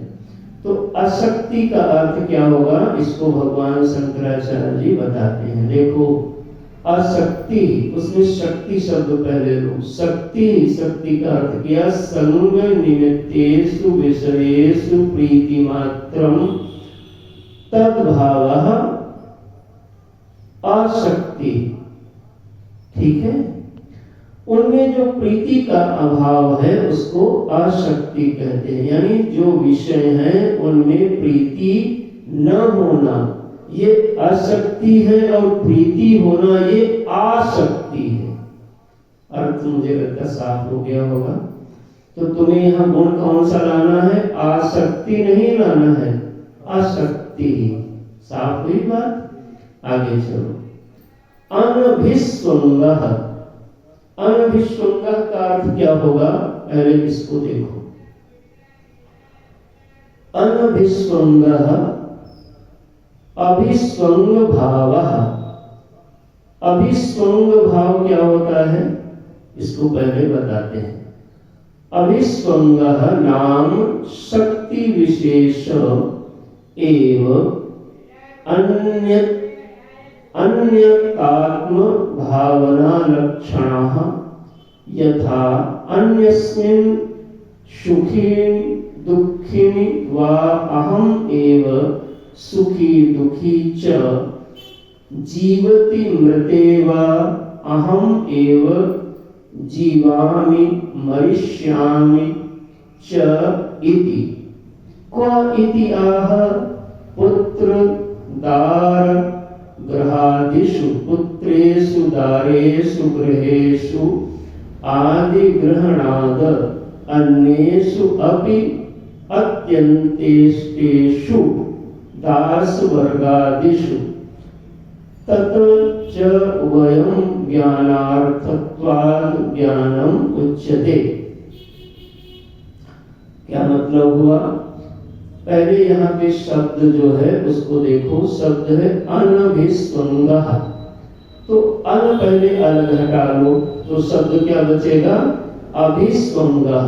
A: तो अशक्ति का अर्थ क्या होगा? इसको भगवान शंकराचार्य जी बताते हैं। देखो, अशक्ति, उसमें शक्ति शब्द पहले लो। शक्ति का अर्थ किया संग निमित्तेषु विषयेषु प्रीतिमात्रं तद्भावः आसक्ति। ठीक है, उनमें जो प्रीति का अभाव है उसको आसक्ति कहते हैं। यानी जो विषय हैं उनमें प्रीति न होना ये आसक्ति है, और प्रीति होना ये आसक्ति है। अर्थ मुझे लगता साफ हो गया होगा। तो तुम्हें यहाँ गुण कौन सा लाना है? आसक्ति नहीं लाना है, आसक्ति। साफ हुई बात? आगे चलो। अनभिस्वंगः। अनभिस्वंगः का अर्थ क्या होगा? पहले इसको देखो। अनभिस्वंगः अभिस्वंग भावः। अभिस्वंग भाव क्या होता है? इसको पहले बताते हैं। अभिस्वंगः नाम शक्ति विशेष एव अन्यतात्म भावना लक्षणः यथा अन्यस्मिन् सुखिन् दुःखिन् वा अहम् एव सुखी दुखी च जीवति मृते वा अहम् एव जीवामि मरिष्यामि च इति। क्व इति आह पुत्र दार गृहादिषु पुत्रेषु दारेषु गृहेषु आदि ग्रहणाद अन्येषु अपि अत्यन्तेष्टेषु दासवर्गादिषु तत् च वयं ज्ञानार्थत्वाद् ज्ञानम् उच्यते। क्या मतलब हुआ? पहले यहाँ पे शब्द जो है उसको देखो। शब्द है अनभिस्वंगः। तो अन पहले अलग हटा लो तो शब्द क्या बचेगा? अभिस्वंगः।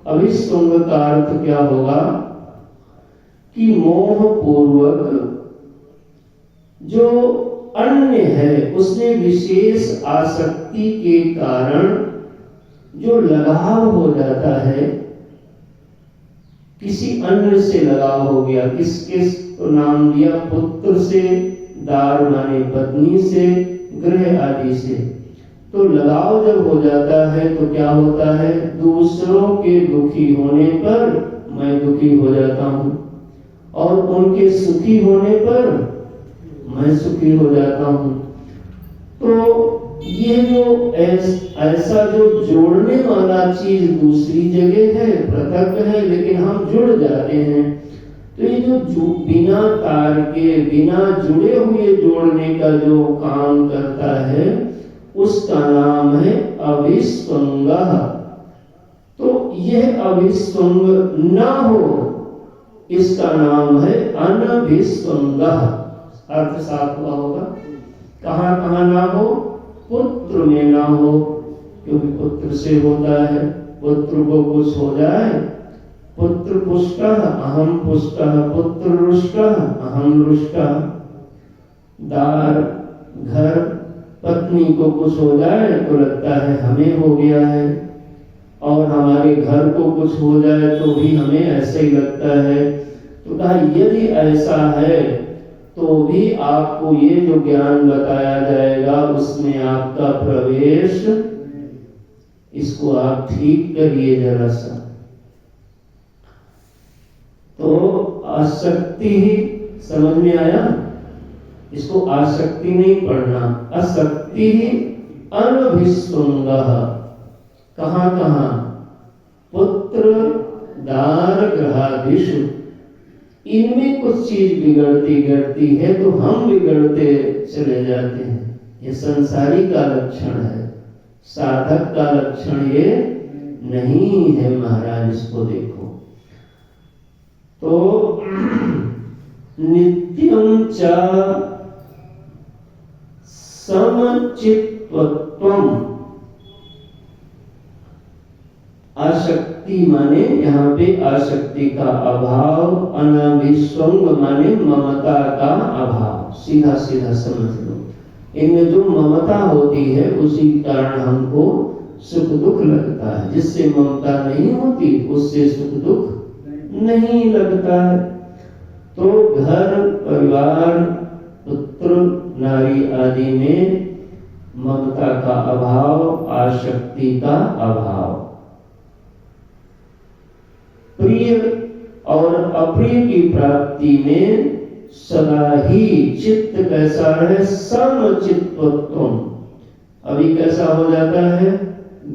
A: अभिस्वंग का अर्थ क्या होगा? कि मोह पूर्वक जो अन्य है उसमें विशेष आसक्ति के कारण जो लगाव हो जाता है, किसी अन्य से लगाव हो गया, किसके तो नाम दिया पुत्र से, दार माने पत्नी से, गृह आदि से, तो लगाव जब हो जाता है तो क्या होता है, दूसरों के दुखी होने पर मैं दुखी हो जाता हूं और उनके सुखी होने पर मैं सुखी हो जाता हूं। तो ये जो ऐसा जो जोड़ने वाला चीज दूसरी जगह है, पृथक है, लेकिन हम जुड़ जाते हैं। तो ये जो बिना तार के, बिना जुड़े हुए जोड़ने का जो काम करता है उसका नाम है अभिस्वंगः। तो यह अभिस्वंग न हो इसका नाम है अनभिस्वंगः। अर्थ साफ हुआ होगा। कहाँ कहाँ ना हो, पुत्र में ना हो, क्योंकि पुत्र से होता है, पुत्र को कुछ हो जाए, पुत्र पुष्टः अहम पुष्टः, पुत्र रुष्टः अहम रुष्टः। दार घर पत्नी को कुछ हो जाए तो लगता है हमें हो गया है, और हमारे घर को कुछ हो जाए तो भी हमें ऐसे ही लगता है। तो कहा यदि ऐसा है तो भी आपको ये जो ज्ञान बताया जाएगा उसमें आपका प्रवेश, इसको आप ठीक करिए जरा सा। तो आसक्ति ही समझ में आया, इसको आसक्ति नहीं पढ़ना, असक्ति ही अनभिस्वंगः। कहाँ कहाँ, पुत्र दार गृहादिषु, इनमें कुछ चीज बिगड़ती गिरती है तो हम बिगड़ते चले जाते हैं। ये संसारी का लक्षण है, साधक का लक्षण ये नहीं है महाराज, इसको देखो। तो नित्यं च समचित्वत्वम्, आसक्ति माने यहाँ पे आसक्ति का अभाव, अनभिस्वंग माने ममता का अभाव। सीधा सीधा समझ लो, इनमें जो ममता होती है उसी कारण हमको सुख दुख लगता है, जिससे ममता नहीं होती उससे सुख दुख नहीं लगता है। तो घर परिवार पुत्र नारी आदि में ममता का अभाव, आसक्ति का अभाव। प्रिय और अप्रिय की प्राप्ति में सदा ही चित्त कैसा रहे, समचित्वत्वम्। अभी कैसा हो जाता है,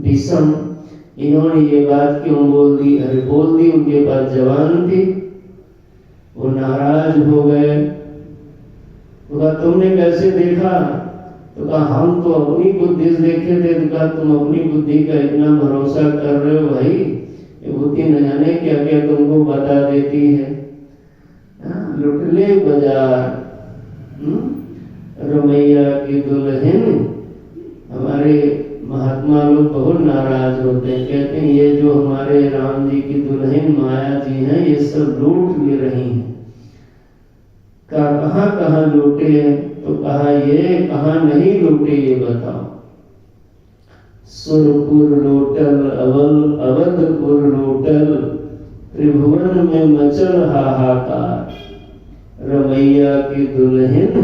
A: विषम। इन्होंने ये बात क्यों बोल दी, अरे बोल दी, उनके पास जवान थी, वो नाराज हो गए। तो कहा तुमने कैसे देखा, तो कहा हम तो अपनी बुद्धि से देखे थे। तो कहा तुम अपनी बुद्धि का इतना भरोसा कर रहे हो भाई, ये बुद्धि न जाने क्या क्या तुमको बता देती है। लुटले बाजार रमैया की दुल्हन, हमारे महात्मा लोग बहुत नाराज होते हैं, कहते हैं ये जो हमारे राम जी की दुल्हन माया जी हैं ये सब लूट ले रही हैं। कहाँ कहाँ लूटे हैं, तो कहा ये कहाँ नहीं लूटे ये बताओ। सुरपुर लोटल, अवधपुर लोटल, त्रिभुवन में मचल हाहाकार, रमैया की दुल्हन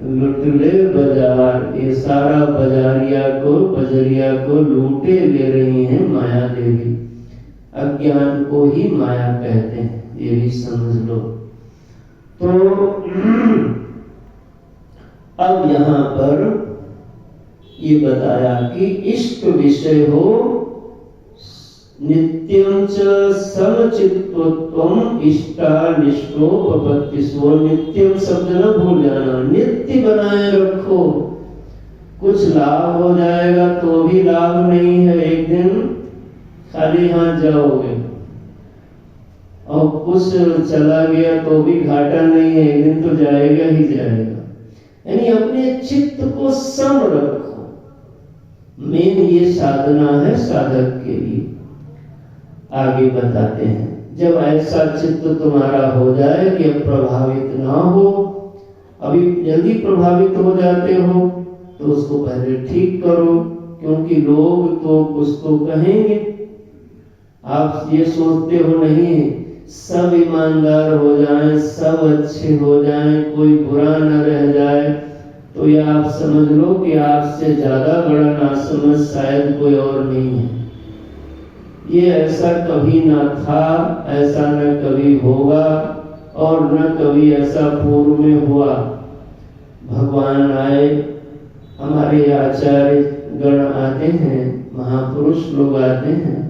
A: लुटले बाजार। ये सारा बजरिया को लूटे ले रही हैं माया देवी। अज्ञान को ही माया कहते हैं, ये भी समझ लो। तो अब यहाँ पर ये बताया कि इष्ट विषय हो नित्यं च समचित्वत्वम् इष्टानिष्टोपपत्तिषु। नित्यम शब्द न भूल जाना, नित्य बनाए रखो। कुछ लाभ हो जाएगा तो भी लाभ नहीं है, एक दिन खाली हाथ जाओगे, और कुछ चला गया तो भी घाटा नहीं है, एक दिन तो जाएगा ही जाएगा। यानी अपने चित्त को सम रखो, मेन ये साधना है साधक के लिए। आगे बताते हैं, जब ऐसा चित्त तुम्हारा हो जाए कि अब प्रभावित ना हो, अभी जल्दी प्रभावित हो जाते हो तो उसको पहले ठीक करो, क्योंकि लोग तो कुछ तो कहेंगे। आप ये सोचते हो नहीं सब ईमानदार हो जाएं, सब अच्छे हो जाएं, कोई बुरा न रह जाए, तो ये आप समझ लो कि आपसे ज्यादा बड़ा नासमझ शायद कोई और नहीं है। ये ऐसा कभी ना था, ऐसा न कभी होगा और न कभी ऐसा पूर्व में हुआ। भगवान आए, हमारे आचार्य गण आते हैं, महापुरुष लोग आते हैं,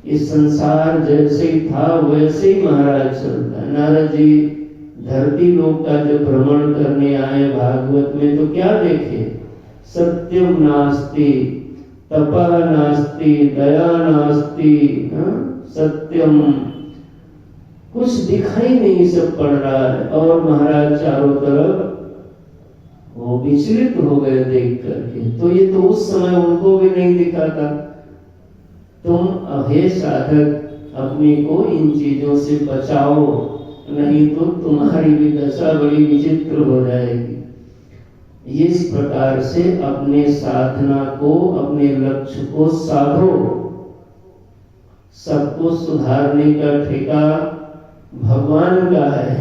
A: इस संसार जैसे ही था वैसे ही महाराज चलता है। नारद जी धरती लोक का जो भ्रमण करने आए भागवत में तो क्या देखे, सत्यम नास्ति, तपः नास्ति, दया नास्ति, सत्यम, कुछ दिखाई नहीं, सब पड़ रहा है। और महाराज चारों तरफ वो विचलित हो गए देख करके। तो ये तो उस समय उनको भी नहीं दिखा था। तुम हे साधक अपने को इन चीजों से बचाओ, नहीं तो तुम्हारी भी दशा बड़ी विचित्र हो जाएगी। इस प्रकार से अपने साधना को, अपने लक्ष्य को साधो। सबको सुधारने का ठेका भगवान का है।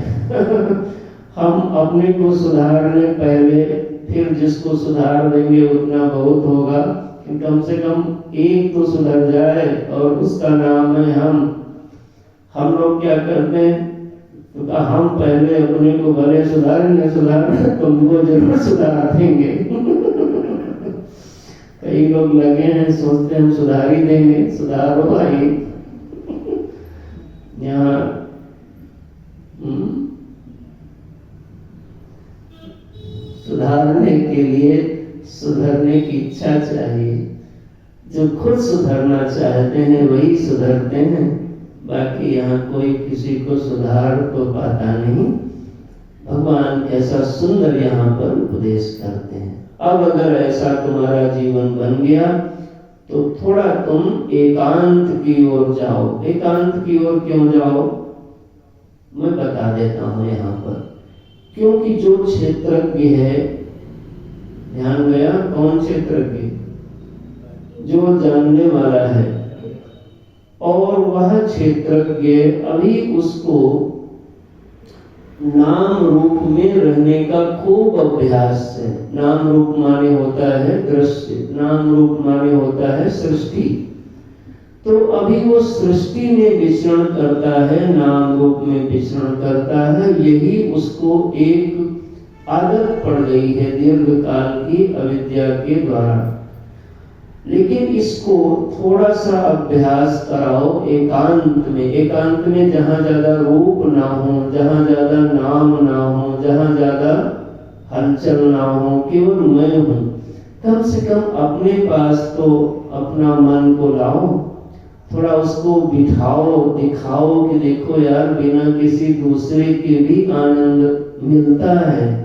A: हम अपने को सुधारने पहले, फिर जिसको सुधार देंगे उतना बहुत होगा। कम से कम एक तो सुधर जाए और उसका नाम है हम लोग क्या करते हैं, तो हम पहले अपने को भले सुधारेंगे, तुमको जरूर सुधार देंगे। कई लोग लगे हैं, सोचते हैं हम सुधार ही देंगे, सुधारो भाई। यहाँ सुधारने के लिए सुधरने की इच्छा चाहिए। जो खुद सुधरना चाहते हैं वही सुधरते हैं, बाकी यहाँ कोई किसी को सुधार तो पाता नहीं। भगवान कैसा सुंदर यहाँ पर उपदेश करते हैं। अब अगर ऐसा तुम्हारा जीवन बन गया तो थोड़ा तुम एकांत की ओर जाओ। एकांत की ओर क्यों जाओ, मैं बता देता हूँ यहाँ पर। क्योंकि जो क्षेत्रज्ञ है, ध्यान गया, कौन क्षेत्रज्ञ, जो जानने वाला है, और वह क्षेत्रज्ञ अभी उसको नाम रूप में रहने का खूब अभ्यास है। नाम रूप माने होता है दृश्य, नाम रूप माने होता है सृष्टि। तो अभी वो सृष्टि में विचरण करता है, नाम रूप में विचरण करता है। यही उसको एक आदत पड़ गई है दीर्घ काल की अविद्या के द्वारा। लेकिन इसको थोड़ा सा अभ्यास कराओ एकांत में। एकांत में जहाँ ज्यादा रूप ना हो, जहाँ ज्यादा नाम ना हो, जहाँ ज्यादा हलचल ना हो, केवल मैं हूँ। कम से कम अपने पास तो अपना मन को लाओ, थोड़ा उसको बिठाओ, दिखाओ कि देखो यार बिना किसी दूसरे के भी आनंद मिलता है।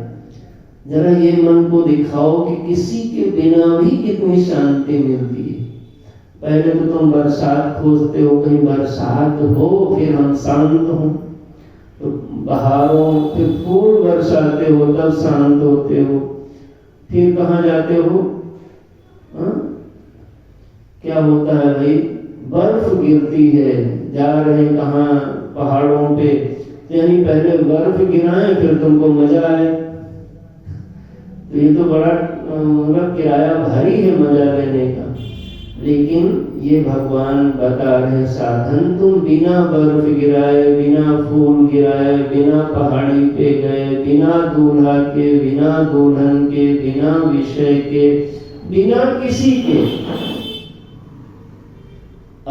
A: जरा ये मन को दिखाओ कि किसी के बिना भी कितनी शांति मिलती है। पहले तो तुम बरसात खोजते हो, कहीं बरसात हो, फिर हम शांत हो, तो बहारों फिर फूल बरसाते हो तब शांत होते हो। फिर कहाँ जाते हो, क्या होता है भाई, बर्फ गिरती है, जा रहे कहाँ, पहाड़ों पे, यानी पहले बर्फ गिराए फिर तुमको मजा आए। तो ये तो बड़ा मतलब किराया भारी है मजा लेने का। लेकिन ये भगवान बता रहे साधन, तुम बिना बर्फ गिराए, बिना फूल गिराए, बिना पहाड़ी पे गए, बिना दूल्हा के, बिना दुल्हन के, बिना विषय के, बिना किसी के,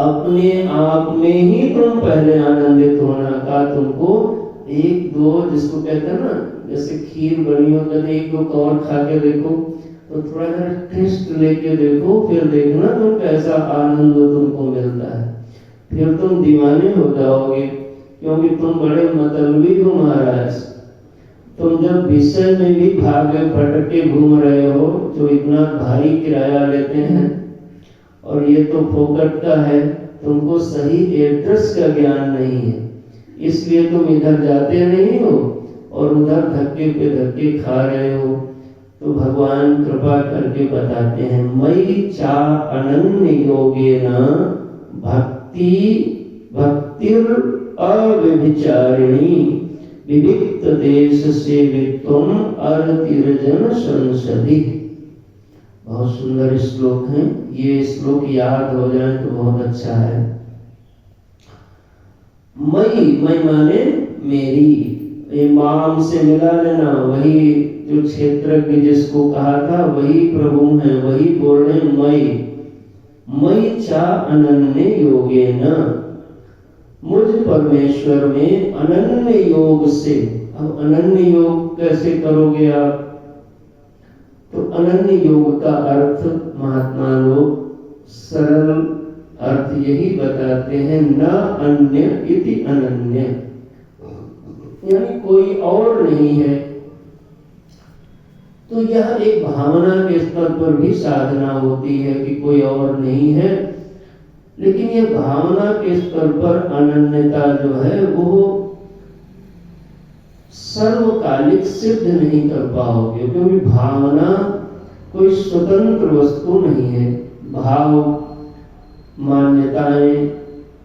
A: अपने आप में ही तुम पहले आनंदित होना का। तुमको एक दो, जिसको कहते हैं ना, जैसे खीर बनी हो तो एक दो कौर खा के देखो, तो थोड़ा सा टेस्ट लेके देखो, फिर देखना तुम कैसा आनंद तुमको मिलता है। फिर तुम दीवाने हो जाओगे, क्योंकि तुम बड़े मतलबी हो महाराज। तुम जब विषय में भी भागे भटके घूम रहे हो, जो इतना भारी किराया लेते हैं और ये तो फोकट का है, तुमको सही एड्रेस का ज्ञान नहीं है, इसलिए तुम इधर जाते नहीं हो और उधर धक्के पे धक्के खा रहे हो। तो भगवान कृपा करके बताते हैं, मयि चा अनन्य योगेन भक्तिर् अव्यभिचारिणी विविक्त देश सेवित्वम अर्तिर्जन संसदि। बहुत सुंदर श्लोक है, ये श्लोक याद हो जाए तो बहुत अच्छा है। मई माने मेरी, ये माम से मिला लेना, वही जो क्षेत्रज्ञ जिसको कहा था वही प्रभु हैं, वही बोल रहे मई चा अनन्य योगेन, मुझ परमेश्वर में अनन्य योग से। अब अनन्य योग कैसे करोगे आप? तो अनन्य योग का अर्थ महात्मा लोग सरल अर्थ यही बताते हैं, न अन्य इति अनन्य, यानी कोई और नहीं है। तो यह एक भावना के स्तर पर भी साधना होती है कि कोई और नहीं है, लेकिन ये भावना के स्तर पर अनन्यता जो है वो सर्वकालिक सिद्ध नहीं कर पाओगे, क्योंकि भावना कोई स्वतंत्र वस्तु नहीं है। भाव, मान्यताएं,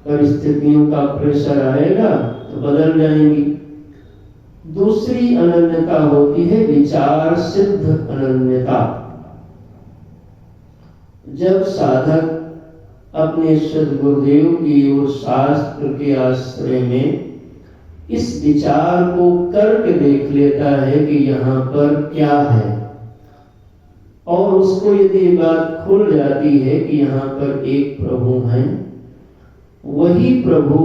A: परिस्थितियों का प्रेशर आएगा तो बदल जाएंगी। दूसरी अनन्यता होती है विचार सिद्ध अनन्यता। जब साधक अपने सद्गुरुदेव की ओर शास्त्र के आश्रय में इस विचार को करके देख लेता है कि यहाँ पर क्या है, और उसको यदि बात खुल जाती है कि यहाँ पर एक प्रभु हैं, वही प्रभु,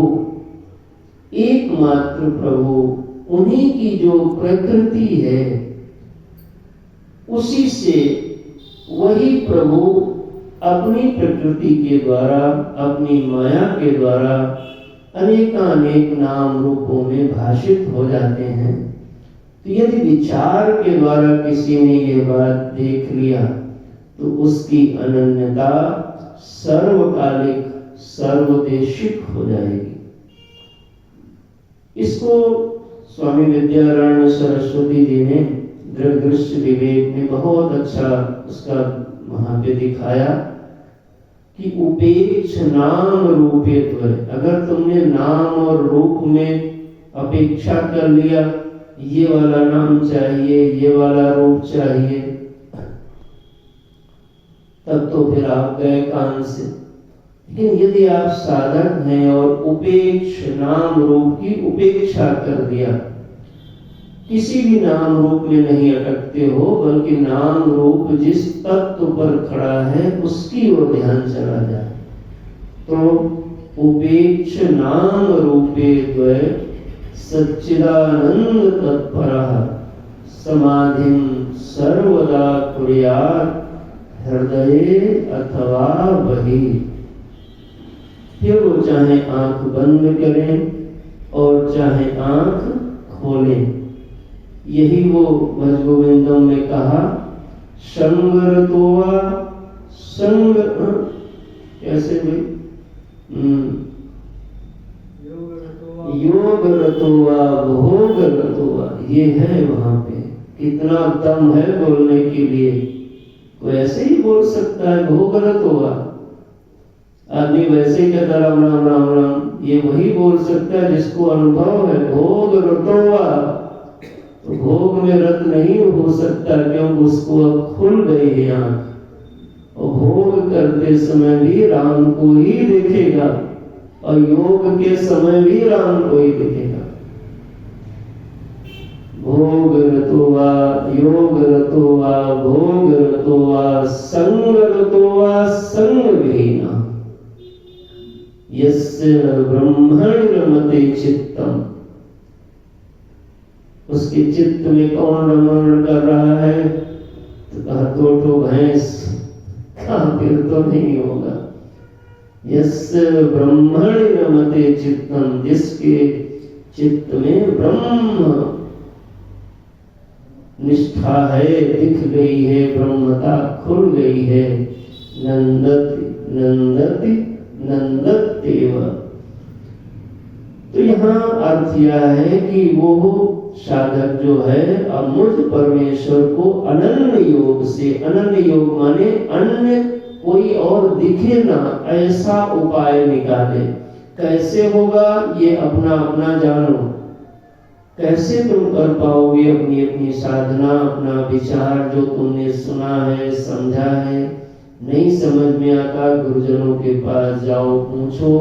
A: एकमात्र प्रभु, उन्हीं की जो प्रकृति है उसी से वही प्रभु अपनी प्रकृति के द्वारा, अपनी माया के द्वारा अनेकानेक नाम रूपों में भाषित हो जाते हैं। तो यदि विचार के द्वारा किसी ने ये बात देख लिया तो उसकी अनन्यता सर्वकालिक, सर्वदेशिक हो जाएगी। इसको स्वामी विद्यारण्य सरस्वती जी ने दृग्दृश्य विवेक में बहुत अच्छा उसका वहां पे दिखाया कि उपेक्ष नाम रूपेत्व। अगर तुमने नाम और रूप में अपेक्षा कर लिया, ये वाला नाम चाहिए, ये वाला रूप चाहिए, तब तो फिर आप गए कान से। लेकिन यदि आप साधक हैं और उपेक्ष नाम रूप की उपेक्षा कर दिया, किसी भी नाम रूप में नहीं अटकते हो, बल्कि नाम रूप जिस तत्व पर खड़ा है उसकी ओर ध्यान चला जाए, तो उपेक्ष नाम रूपे द्वय सच्चिदानंद तत्परः समाधिं सर्वदा कुर्यात् हृदये अथवा बहिः। फिर वो चाहे आंख बंद करें और चाहे आंख खोलें। यही वो भज गोविंदम में कहा, संगरतोवा संग, कैसे भी योग रतोवा भोग रतोवा, ये है वहां पे। कितना दम है बोलने के लिए, कोई ऐसे ही बोल सकता है भोग रतोवा। आदमी वैसे ही कहता राम राम राम राम, ये वही बोल सकता है जिसको अनुभव है। भोग रतोवा, तो भोग में रत नहीं हो सकता, क्योंकि उसको अब खुल गई है आंख, और भोग करते समय भी राम को ही देखेगा, और योग के समय भी राम को ही देखेगा। भोग रतोवा योग रतोवा भोग रतोवा संग रतोवा संग विहीना यस्य ब्रह्मणि रमते चित्तम। उसके चित्त में कौन रमण कर रहा है? तो कहा दो भैंस, कहा फिर तो नहीं होगा। यस्य ब्रह्मणि रमते चित्तम, जिसके चित्त में ब्रह्म निष्ठा है, दिख गई है, ब्रह्मता खुल गई है। नंदति नंदति नंदत्येव। तो यहाँ अर्थ यह है कि वो साधक जो है अब मुझ परमेश्वर को अनन्य योग से, अनन्य योग माने अन्य कोई और दिखे ना ऐसा उपाय निकाले। कैसे होगा ये अपना अपना जानो, कैसे तुम कर पाओगे अपनी अपनी साधना, अपना विचार जो तुमने सुना है समझा है, नहीं समझ में आता गुरुजनों के पास जाओ पूछो,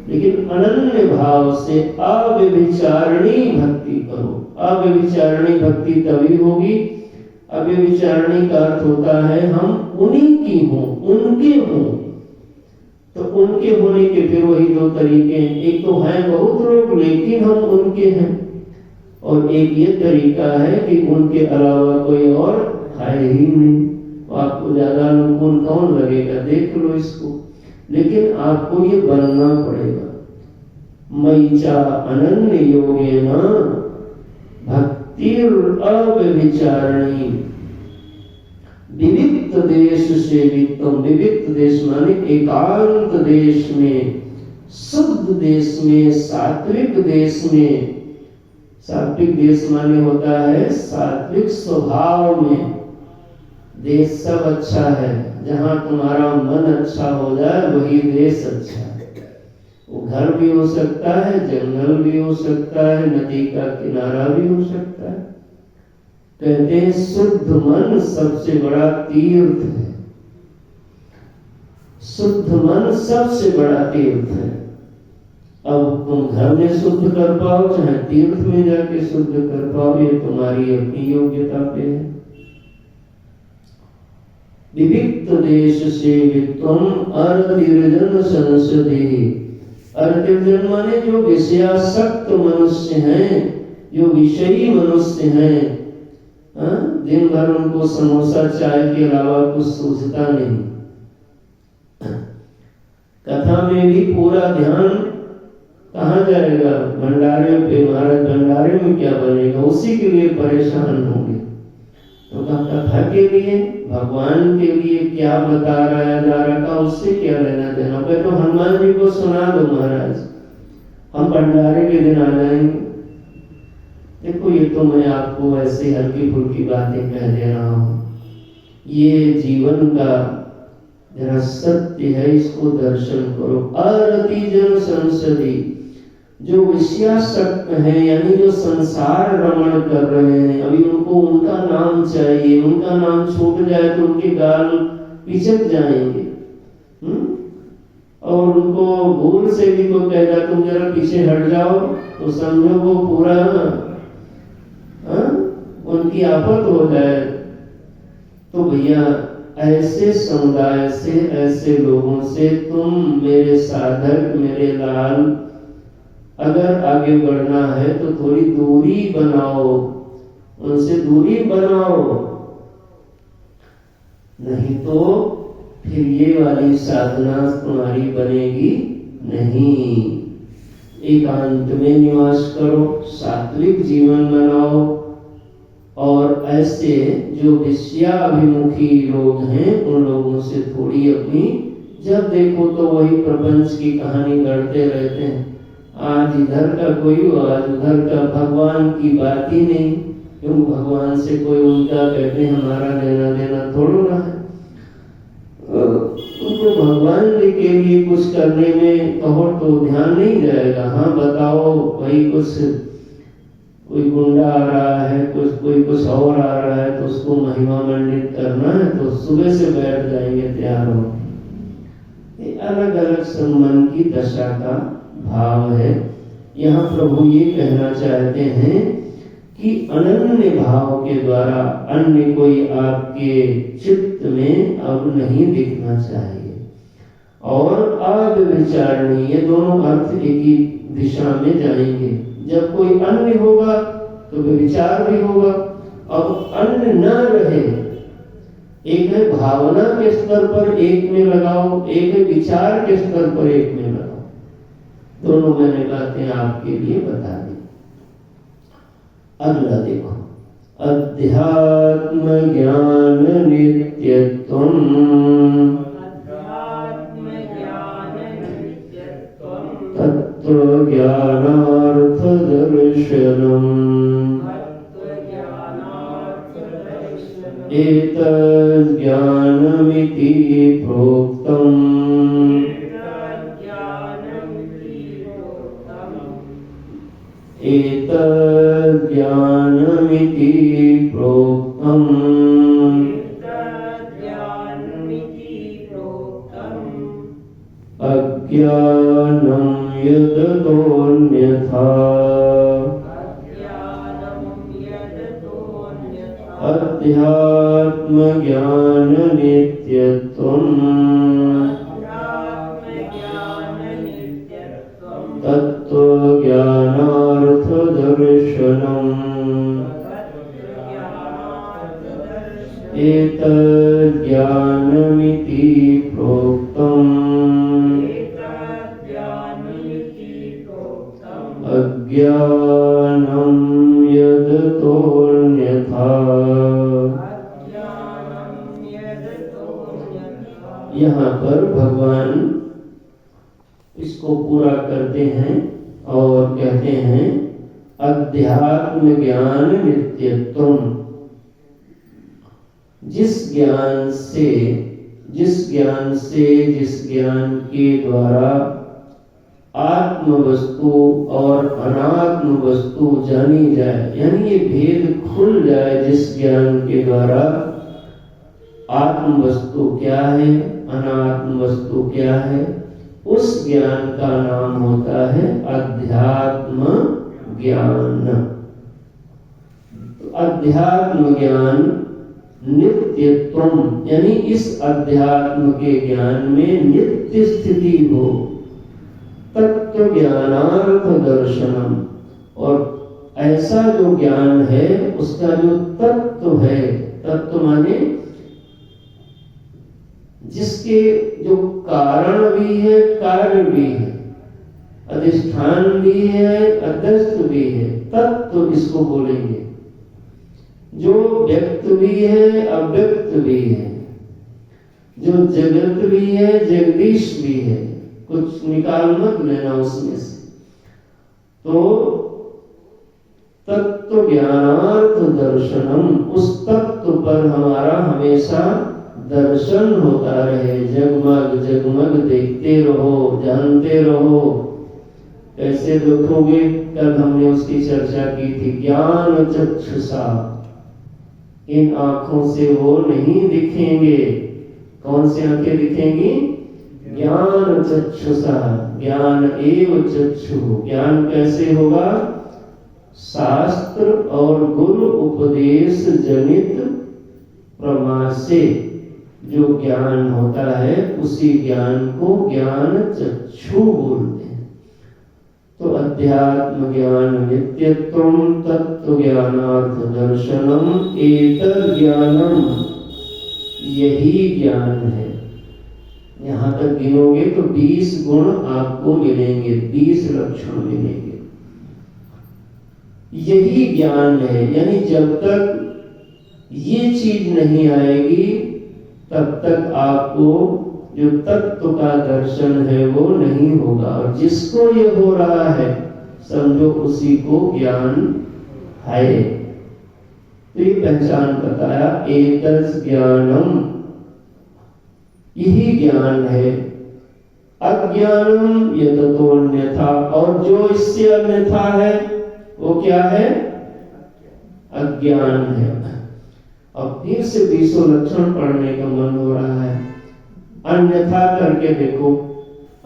A: लेकिन अनन्य भाव से अव्यभिचारिणी भक्ति करो। अव्यभिचारिणी भक्ति तभी होगी, अव्यभिचारिणी का अर्थ होता है हम उन्हीं की हों, उनके हों। तो उनके होने के फिर वही दो तरीके हैं, एक तो हैं बहुत लोग लेकिन हम उनके हैं, और एक ये तरीका है कि उनके अलावा कोई और है ही नहीं। तो आपको ज्यादा अनुकूल कौन लगेगा, देख लो इसको, लेकिन आपको ये बनना पड़ेगा। मयिचा अनन्य योगेन भक्तिर् अव्यभिचारिणी विविक्त देश से वित्तम। विविक्त देश माने एकांत देश में, शुद्ध देश में, सात्विक देश में। सात्विक देश माने होता है सात्विक स्वभाव में। देश सब अच्छा है, जहाँ तुम्हारा मन अच्छा हो जाए वही देश अच्छा है। वो घर भी हो सकता है, जंगल भी हो सकता है, नदी का किनारा भी हो सकता है। कहते हैं शुद्ध मन सबसे बड़ा तीर्थ है। शुद्ध मन सबसे बड़ा तीर्थ है। अब तुम घर में शुद्ध कर पाओ चाहे तीर्थ में जाके शुद्ध कर पाओ, ये तुम्हारी अपनी योग्यता पे है। विविक्त देश से वित्तम अर्तिर्जन संसदे। अर्तिर्जन माने जो विषयासक्त मनुष्य हैं, जो विषयी मनुष्य हैं, दिन भर उनको समोसा चाय के अलावा कुछ सूझता नहीं। कथा में भी पूरा ध्यान कहाँ जाएगा, भंडारे पे। महाराज भंडारे में क्या बनेगा, उसी के लिए परेशान होंगे। तो कथा के लिए, भगवान के लिए क्या बता रहा जा रहा था, उससे क्या लेना देना। पे तो हनुमान जी को सुना दो महाराज, हम भंडारे के दिन आ जाएंगे। देखो ये तो मैं आपको ऐसे हल्की फुल्की बातें कह दे रहा हूँ, ये जीवन का जरा सत्य है, इसको दर्शन करो। अरति जन संसदी, जो विषयासक्त है यानी जो संसार रमण कर रहे हैं, अभी उनको उनका नाम चाहिए, उनका नाम छूट जाए तो उनके गाल पिचक जाएंगे। और उनको भूल से भी कोई कहेगा तुम जरा पीछे हट जाओ तो समझो वो पूरा उनकी आफत हो जाए। तो भैया ऐसे समुदाय से, ऐसे लोगों से तुम मेरे साधक, मेरे लाल, अगर आगे बढ़ना है तो थोड़ी दूरी बनाओ, उनसे दूरी बनाओ, नहीं तो फिर ये वाली साधना तुम्हारी बनेगी नहीं। एकांत में निवास करो, सात्विक जीवन बनाओ, और ऐसे जो विषयाभिमुखी लोग हैं उन लोगों से थोड़ी अपनी, जब देखो तो वही प्रपंच की कहानी गढ़ते रहते हैं। आज इधर का कोई, आज उधर का, भगवान की बात ही नहीं। क्यों, भगवान से कोई उनका कहते हैं हमारा लेना देना थोड़ा ना है। उनको भगवान के लिए कुछ करने में कहो तो ध्यान नहीं जाएगा। हाँ बताओ भाई, कुछ कोई गुंडा आ रहा है, कोई कुछ और आ रहा है तो उसको महिमा मंडित करना है तो सुबह से बैठ जाएंगे तैयार हो। ये अलग अलग मन की दशा का भाव है। यहाँ प्रभु ये कहना चाहते हैं कि अनन्य भाव के द्वारा अन्य कोई आपके चित्त में अब नहीं दिखना चाहिए। और अव्यभिचारिणी, ये दोनों अर्थ एक ही दिशा में जाएंगे। जब कोई अन्य होगा तो विचार भी होगा। अब अन्य न रहे, एक है भावना के स्तर पर एक में लगाओ, एक है विचार के स्तर पर एक में लगाओ। दोनों मैंने बातें आपके लिए बता दी। अगला देखो, अध्यात्म ज्ञान नित्यत्वम्। एतज्ज्ञानमिति प्रोक्तम् एतज्ज्ञानमिति प्रोक्तम् अज्ञानं यदतोऽन्यथा अध्यात्मज्ञाननित्यत्वम् तत्त्वज्ञानार्थदर्शनम् एतज्ज्ञानमिति प्रोक्तम् अज्ञानं यदतोऽन्यथा। यहाँ पर भगवान इसको पूरा करते हैं और कहते हैं अध्यात्म ज्ञान नित्यत्वम। जिस ज्ञान के द्वारा आत्म वस्तु और अनात्म वस्तु जानी जाए, यानी ये भेद खुल जाए, जिस ज्ञान के द्वारा आत्म वस्तु क्या है, अनात्म वस्तु क्या है, उस ज्ञान का नाम होता है अध्यात्म ज्ञान। तो अध्यात्म ज्ञान नित्यत्वम, यानी इस अध्यात्म के ज्ञान में नित्य स्थिति हो। तत्व ज्ञानार्थ दर्शनम, और ऐसा जो ज्ञान है उसका जो तत्व है, तत्व माने जिसके जो कारण भी है, कार्य भी है, अधिष्ठान भी है, अध्यस्त भी है, तत्व इसको बोलेंगे। जो व्यक्त भी है, अव्यक्त भी है, जो जगत भी है, जगदीश भी है, कुछ निकाल मत लेना उसमें से। तो तत्व ज्ञानार्थ दर्शनम, उस तत्व पर हमारा हमेशा दर्शन होता रहे। जगमग जगमग देखते रहो, जानते रहो। कैसे देखोगे? कल हमने उसकी चर्चा की थी। ज्ञान चक्षुषा, इन आंखों से वो नहीं दिखेंगे। कौन सी आंखें दिखेंगी? ज्ञान चक्षुषा, ज्ञान एव चक्षु। ज्ञान कैसे होगा? शास्त्र और गुरु उपदेश जनित प्रमा से जो ज्ञान होता है, उसी ज्ञान को ज्ञान चक्षु बोलते हैं। तो अध्यात्म ज्ञान नित्यत्वम तत्व ज्ञानार्थ दर्शनम एतज्ज्ञानम, यही ज्ञान है। यहाँ तक गिनोगे तो 20 गुण आपको मिलेंगे, 20 लक्षण मिलेंगे। यही ज्ञान है, यानी जब तक ये चीज नहीं आएगी तब तक आपको जो तत्व का दर्शन है वो नहीं होगा। और जिसको ये हो रहा है समझो उसी को ज्ञान है। तो ये पहचान बताया, एतज् ज्ञानम, यही ज्ञान है। अज्ञानम यततोऽन्यथा, और जो इससे अन्यथा है वो क्या है? अज्ञान है। अब फिर से 20 लक्षण पढ़ने का मन हो रहा है। अन्यथा करके देखो।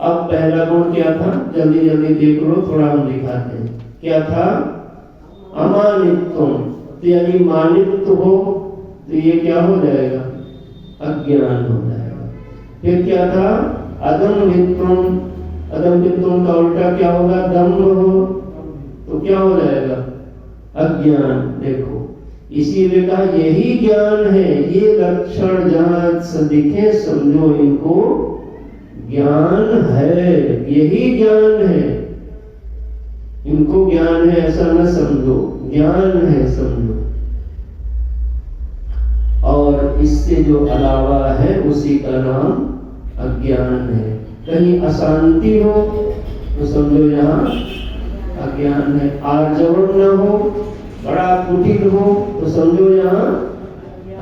A: अब पहला गुण क्या था? जल्दी जल्दी देख लो, थोड़ा हम दिखाते हैं। क्या था? अमानित्वम, तो यानी मानित्व हो तो ये क्या हो जाएगा? अज्ञान हो जाएगा। फिर क्या था? अदम्भित्वम, अदम्भित्वम का उल्टा क्या होगा? दम्भ हो तो क्या हो जाएगा? अज्ञान। देखो, इसीलिए कहा यही ज्ञान है। ये लक्षण जहां दिखे समझो इनको ज्ञान है, यही ज्ञान है। इनको ज्ञान है ऐसा न समझो, ज्ञान है समझो। और इससे जो अलावा है उसी का नाम अज्ञान है। कहीं अशांति हो तो समझो यहाँ अज्ञान है। आर्जवम न हो बड़ा कुटिल हो तो समझो यहाँ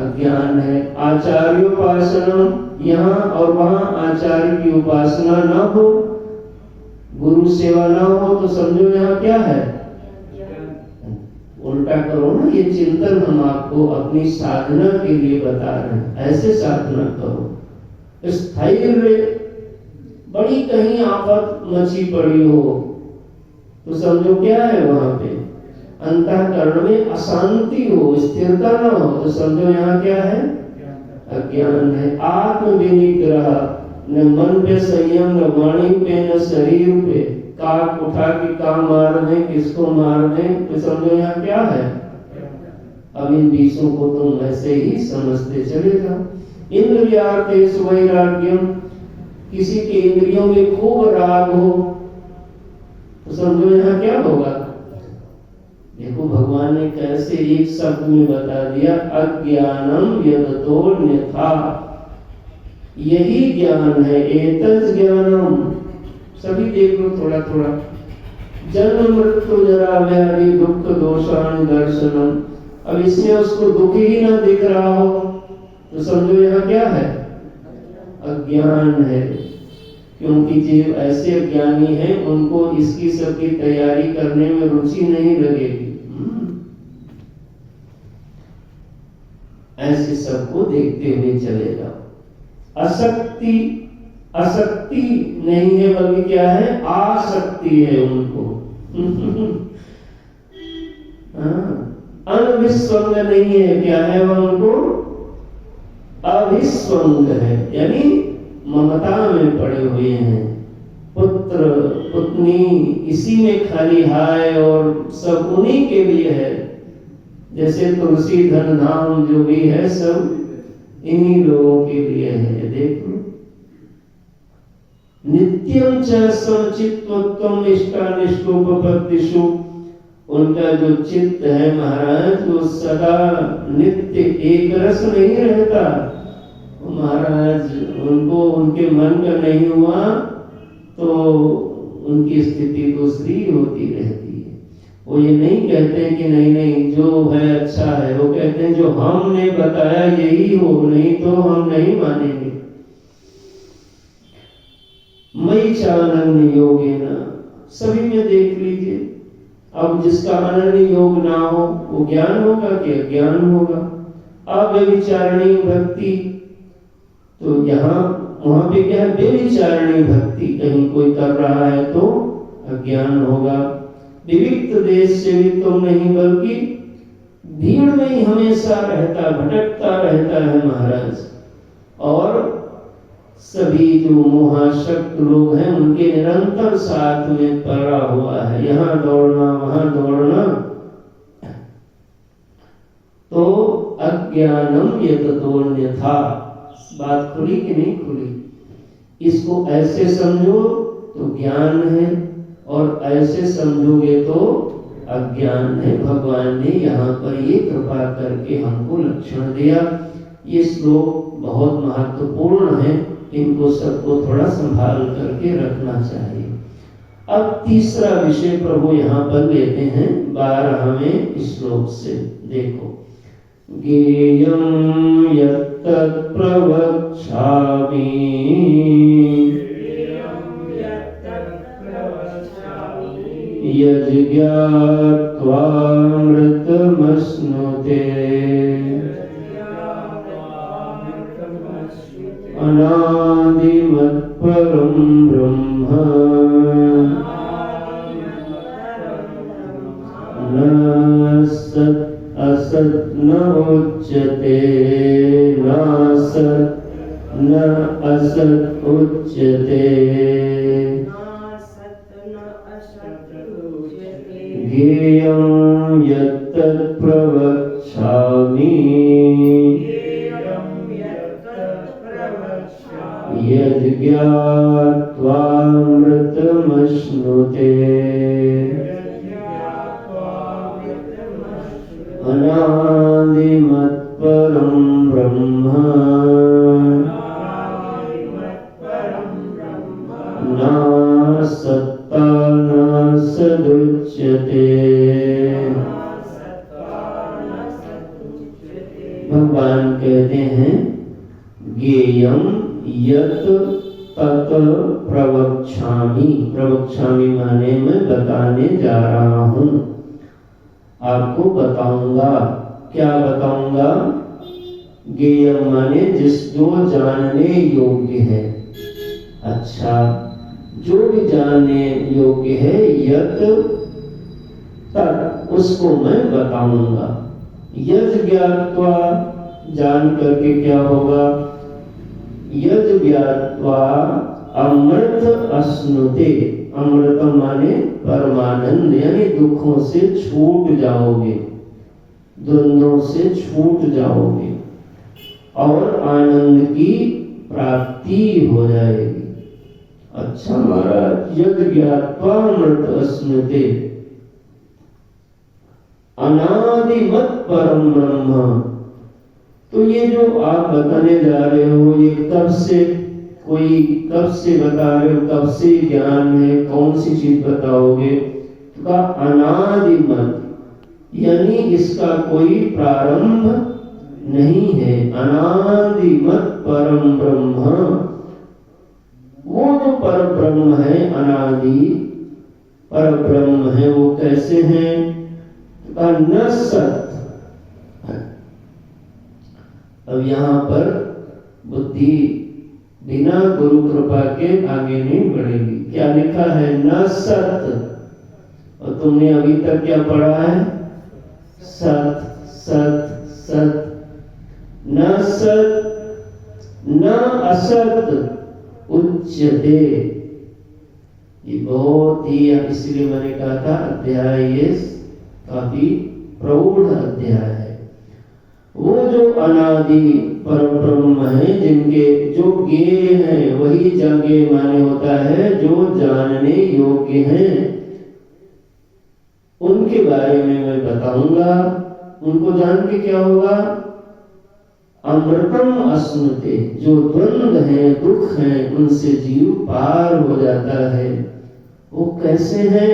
A: अज्ञान है। आचार्योपासनम, यहाँ और वहाँ आचार्य की उपासना न हो, गुरु सेवा न हो तो समझो यहाँ क्या है? उल्टा करो ना, ये चिंतन हम आपको अपनी साधना के लिए बता रहे हैं। ऐसे साधना करो, स्थैर्य। बड़ी कहीं आफत मची पड़ी हो तो समझो क्या है वहां पे? अंतःकरण में अशांति हो, स्थिरता न हो तो समझो यहाँ क्या है? अज्ञान है। आत्म विनिग्रह, न मन पे संयम, न वाणी पे, न शरीर पे। काक उठा के काम मार दें, किसको मार दें तो समझो यहाँ क्या है? अब इन बीसों को तुम ऐसे ही समझते चले जाओ। इंद्रियार्थेषु वैराग्यम, किसी के इंद्रियों में खूब राग हो तो समझो यहाँ क्या होगा? देखो भगवान ने कैसे एक शब्द में बता दिया, अज्ञानम यदतोऽन्यथा। यही ज्ञान है, एतद् ज्ञानम। सभी देख लो थोड़ा थोड़ा। जन्म मृत्यु जरा व्याधि दुख दोषाणि दर्शनम। अब इसमें उसको दुख ही ना दिख रहा हो तो समझो यहाँ क्या है? अज्ञान है। क्योंकि जो ऐसे अज्ञानी हैं उनको इसकी सबकी तैयारी करने में रुचि नहीं लगेगी। ऐसे सबको देखते हुए चले जाओ। असक्ति, असक्ति नहीं है बल्कि क्या है? आसक्ति है उनको। अनविस्वंग नहीं है, क्या है वह उनको? अभिस्वंग है, यानी ममता में पड़े हुए हैं। पुत्र पुत्री इसी में खाली हाय और सब उन्हीं के लिए है। जैसे तुलसी धन धाम जो भी है सब इन्हीं लोगों के लिए है। देखो, नित्यम च समचित्वत्वम इष्टानिष्टोपपत्तिषु, उनका जो चित्त है महाराज वो सदा नित्य एक रस नहीं रहता। महाराज उनको उनके मन का नहीं हुआ तो उनकी स्थिति दूसरी होती रहती है। वो ये नहीं कहते कि नहीं नहीं जो है अच्छा है, वो कहते हैं जो हमने बताया यही हो, नहीं तो हम नहीं मानेंगे। मयि चानन्य योगेन, सभी में देख लीजिए। अब जिसका अनन्य योग ना हो वो ज्ञान होगा कि अज्ञान होगा। अव्यभिचारिणी भक्ति, तो यहाँ वहां पे क्या है? व्यभिचारिणी भक्ति कहीं कोई कर रहा है तो अज्ञान होगा। विविक्त देश से भी तुम नहीं बल्कि भीड़ में ही हमेशा रहता, भटकता रहता है महाराज। और सभी जो मोहाशक्त लोग हैं उनके निरंतर साथ में पड़ा हुआ है, यहाँ दौड़ना वहां दौड़ना। तो अज्ञानम यततोऽन्यथा, बात खुली कि नहीं खुली? इसको ऐसे समझो तो ज्ञान है और ऐसे समझोगे तो अज्ञान है। भगवान ने यहाँ पर ये कृपा करके हमको लक्षण दिया। ये श्लोक बहुत महत्वपूर्ण है, इनको सबको थोड़ा संभाल करके रखना चाहिए। अब तीसरा विषय प्रभु यहाँ पर लेते हैं 12वें श्लोक से। देखो, ज्ञेयं यत्तत् प्रवक्ष्यामि यज्ञात्वामृतमश्नुते अनादिमत्परं ब्रह्म न सत् असत् न उच्यते, नासत् न असत् उच्यते। ज्ञेयं यत्तत् प्रवक्ष्यामि यज्ञात्वामृतमश्नुते अनादिमत्परं ब्रह्म न सत्ता न सदुच्यते। भगवान कहते हैं ज्ञेयं यत् तत् प्रवक्ष्यामि। प्रवक्ष्यामि माने मैं बताने जा रहा हूँ, आपको बताऊंगा। क्या बताऊंगा? ज्ञेयं माने जो जानने योग्य है। अच्छा, जो भी जानने योग्य है, यत् तत् उसको मैं बताऊंगा। यज् ज्ञात्वा जान करके क्या होगा? यज् ज्ञात्वा अमृत अश्नुते। अमृत माने परमानंद, यानी दुखों से छूट जाओगे, द्वंद्वों से छूट जाओगे और आनंद की प्राप्ति हो जाएगी। अच्छा महाराज, यज् ज्ञात्वा अमृत अश्नुते अनादिमत परम ब्रह्म। तो ये जो आप बताने जा रहे हो, ये कब से बता रहे हो? कब से ज्ञान है? कौन सी चीज बताओगे? तो कहा अनादिमत, यानी इसका कोई प्रारंभ नहीं है। अनादिमत परम ब्रह्म, वो जो पर ब्रह्म है, अनादि पर ब्रह्म है, वो कैसे हैं? न सत। अब यहाँ पर बुद्धि बिना गुरु कृपा के आगे नहीं बढ़ेगी। क्या लिखा है? न सत। और तुमने अभी तक क्या पढ़ा है? सत सत सत। न सत न असत उच्यते। ये बहुत ही, इसलिए मैंने कहा था अध्याय ये काफी प्रौढ़ अध्याय है। वो जो अनादि परब्रह्म है, जिनके जो ज्ञेय हैं, वही ज्ञेय माने होता है जो जानने योग्य हैं, उनके बारे में मैं बताऊंगा। उनको जान के क्या होगा? अमृतम अश्नुते। जो द्वंद्व हैं, दुख हैं, उनसे जीव पार हो जाता है। वो कैसे है?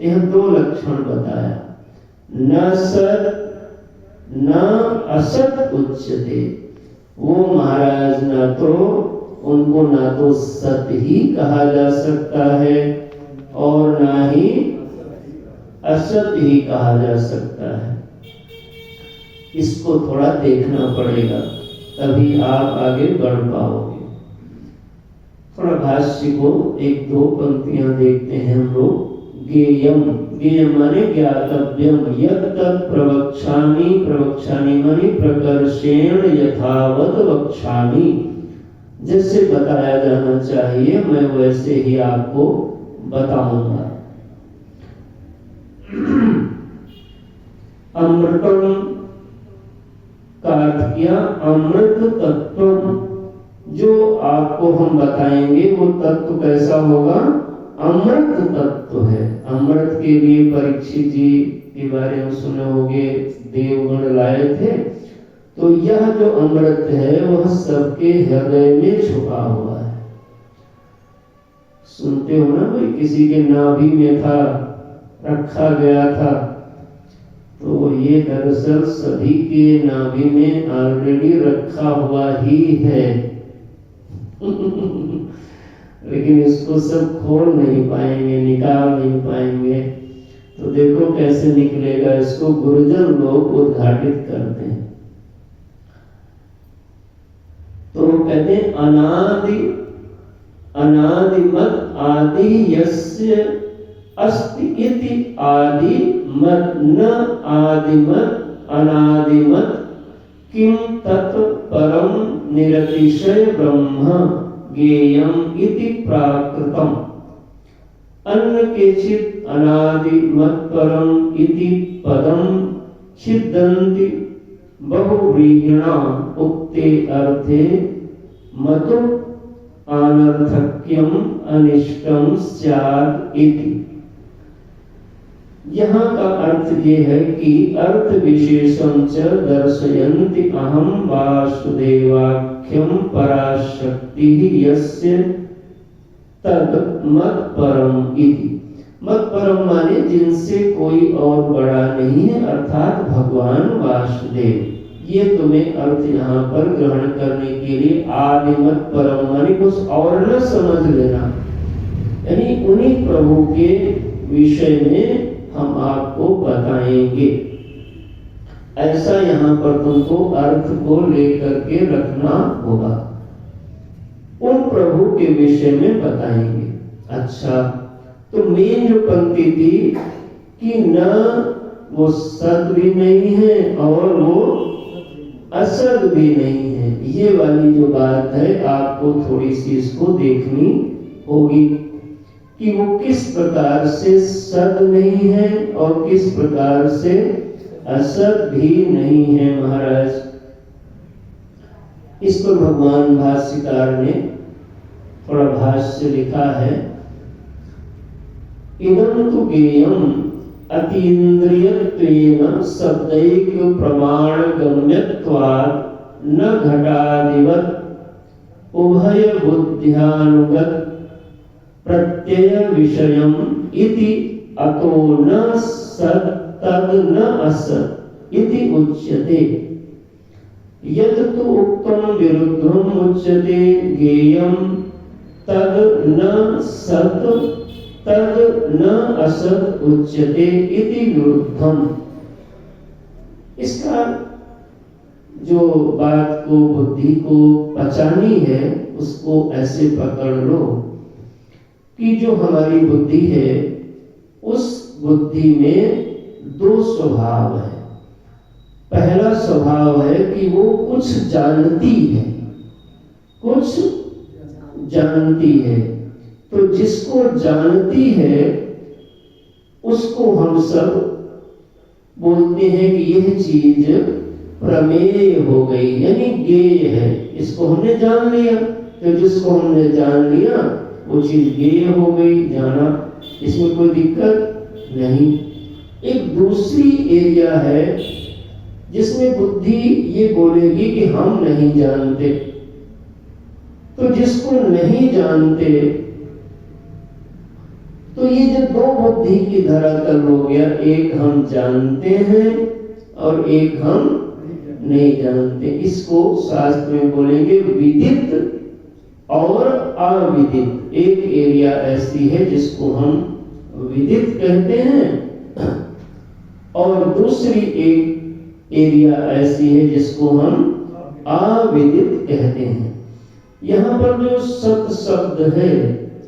A: यह दो लक्षण बताया। न सत न असत उच्यते। वो महाराज उनको ना तो सत ही कहा जा सकता है और ना ही असत ही कहा जा सकता है। इसको थोड़ा देखना पड़ेगा, तभी आप आगे बढ़ पाओगे। थोड़ा भाष्य को एक दो पंक्तियां देखते हैं हम लोग। ज्ञेयम, ज्ञेयम माने ज्ञातव्यम, यत् तत् प्रवक्ष्यामि। प्रवक्ष्यामि माने प्रकर्षेण यथावत वक्ष्यामि। जैसे बताया जाना चाहिए मैं वैसे ही आपको बताऊंगा। अमृतम का अर्थ किया अमृत तत्व। जो आपको हम बताएंगे वो तत्व कैसा होगा? अमृत तत्व है। अमृत के लिए परीक्षित जी के बारे में सुने होंगे, देवगण लाए थे। तो यह जो अमृत है वह सबके हृदय में छुपा हुआ है। सुनते हो ना, कोई किसी के नाभि में था, रखा गया था, तो ये दरअसल सभी के नाभि में ऑलरेडी रखा हुआ ही है। लेकिन इसको सब खोल नहीं पाएंगे, निकाल नहीं पाएंगे। तो देखो कैसे निकलेगा। इसको गुरुजन लोग उद्घाटित करते हैं। तो कहते हैं अनादिमत आदि यस्य अस्ति इति आदिमत न आदिमत अनादिमत किम तत् परम निरतिशय ब्रह्म ज्ञेयम् इति प्राकृतम्। अन्य केचित् अनादिमत् परम इति पदम छिद्दन्ति बहुव्रीहिणाम् उक्ते अर्थे मतु अनर्थक्यम अनिष्टम स्यात् इति। यहाँ का अर्थ ये है कि अर्थ विशेषं च दर्शयन्ति अहं वासुदेवाख्यं पराशक्ति यस्य तद मत परम इति। मत परम माने जिनसे कोई और बड़ा नहीं है, अर्थात भगवान वासुदेव। ये तुम्हें अर्थ यहाँ पर ग्रहण करने के लिए आदिमत परम माने कुछ और न समझ लेना, यानी उन्हीं प्रभु के विषय में हम आपको बताएंगे। ऐसा यहाँ पर तुमको अर्थ को लेकर के रखना होगा, उन प्रभु के विषय में बताएंगे। अच्छा, तो मेन जो पंक्ति थी कि न वो सद भी नहीं है और वो असद भी नहीं है, ये वाली जो बात है आपको थोड़ी सी इसको देखनी होगी कि वो किस प्रकार से सद नहीं है और किस प्रकार से असद भी नहीं है। महाराज, इस पर भगवान भाष्यकार ने थोड़ा भाष्य लिखा है। इदं तु गेयम् अतीन्द्रियत्वेन शब्दैक प्रमाण गम्यत्वात् न घटादिवत् उभय बुद्ध्यानुगत प्रत्यय विषयम् इति अतो न सत् तद न असत् इति उच्यते। यद तु उक्तं विरुद्धम् उच्यते गेयम् तद न सत् तद न असत उच्यते इति विरुद्धम। इसका जो बात को बुद्धि को पचानी है उसको ऐसे पकड़ लो कि जो हमारी बुद्धि है उस बुद्धि में दो स्वभाव है। पहला स्वभाव है कि वो कुछ जानती है, कुछ जानती है। तो जिसको जानती है उसको हम सब बोलते हैं कि यह चीज प्रमेय हो गई, यानी ज्ञेय है, इसको हमने जान लिया। तो जिसको हमने जान लिया वो चीज ज्ञेय हो गई, जाना, इसमें कोई दिक्कत नहीं। एक दूसरी एरिया है जिसमें बुद्धि ये बोलेगी कि हम नहीं जानते। तो जिसको नहीं जानते, तो ये जो दो बुद्धि की धरातल हो गया, एक हम जानते हैं और एक हम नहीं जानते। इसको शास्त्र में बोलेंगे विदित और अविदित। एक एरिया ऐसी है जिसको हम विदित कहते हैं और दूसरी एक एरिया ऐसी है जिसको हम अविदित कहते हैं। यहाँ पर जो सत शब्द है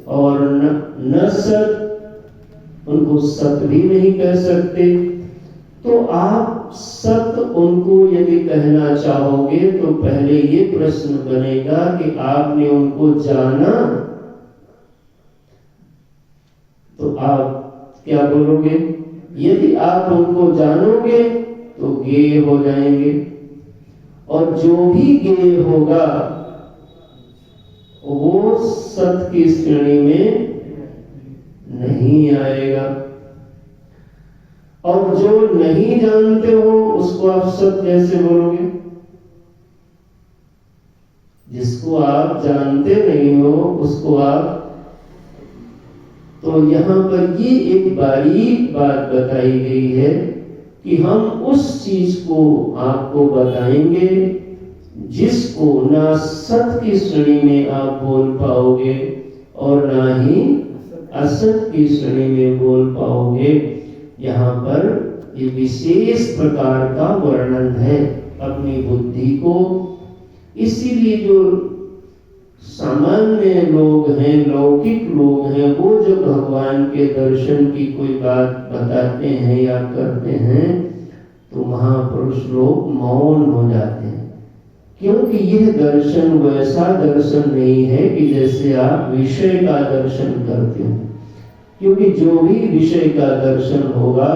A: और न सत, उनको सत भी नहीं कह सकते। तो आप सत उनको यदि कहना चाहोगे तो पहले ये प्रश्न बनेगा कि आपने उनको जाना, तो आप क्या बोलोगे? यदि आप उनको जानोगे तो ज्ञेय हो जाएंगे, और जो भी ज्ञेय होगा वो सत की श्रेणी में नहीं आएगा। और जो नहीं जानते हो उसको आप सत कैसे बोलोगे? जिसको आप जानते नहीं हो उसको आप, तो यहां पर ये एक बारीक बात बताई गई है कि हम उस चीज को आपको बताएंगे जिसको ना सत की श्रेणी में आप बोल पाओगे और ना ही असत की श्रेणी में बोल पाओगे। यहाँ पर ये विशेष प्रकार का वर्णन है अपनी बुद्धि को। इसीलिए जो सामान्य लोग हैं, लौकिक लोग हैं, वो जब भगवान के दर्शन की कोई बात बताते हैं या करते हैं तो महापुरुष लोग मौन हो जाते हैं, क्योंकि यह दर्शन वैसा दर्शन नहीं है कि जैसे आप विषय का दर्शन करते हो। क्योंकि जो भी विषय का दर्शन होगा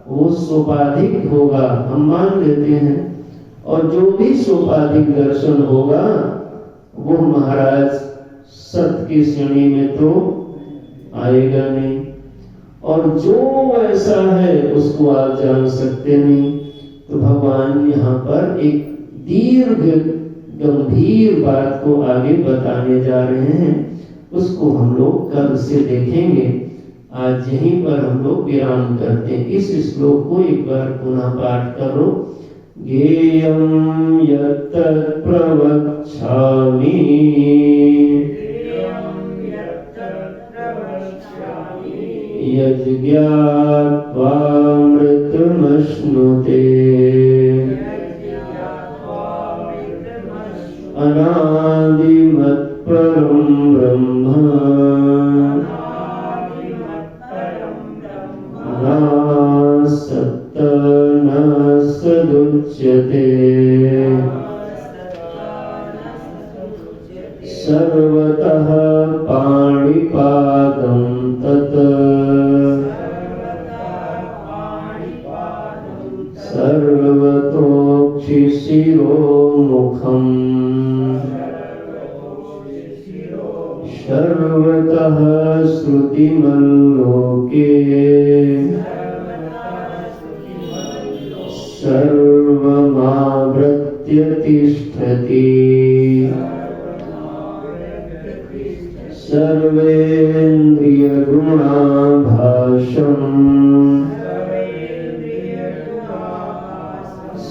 A: वो सोपाधिक होगा, हम मान लेते हैं, और जो भी सोपाधिक दर्शन होगा वो महाराज सत की श्रेणी में तो आएगा नहीं, और जो ऐसा है उसको आप जान सकते नहीं। तो भगवान यहाँ पर एक दीर्घ गंभीर बात को आगे बताने जा रहे हैं, उसको हम लोग कल से देखेंगे। आज यहीं पर हम लोग विराम करते हैं। इस श्लोक को एक बार पुनः पाठ करो। ज्ञेयं यत्तत् प्रवक्ष्यामि यज्ञात्वामृतमश्नुते अनादिमत्परं ब्रह्म नासत् न सदुच्यते सर्वतः पाणिपादं तत् सर्वतोक्षिशिरोमुखम् सर्वतः श्रुतिमल्लोके सर्वमावृत्य तिष्ठति सर्वेन्द्रियगुणाभासम्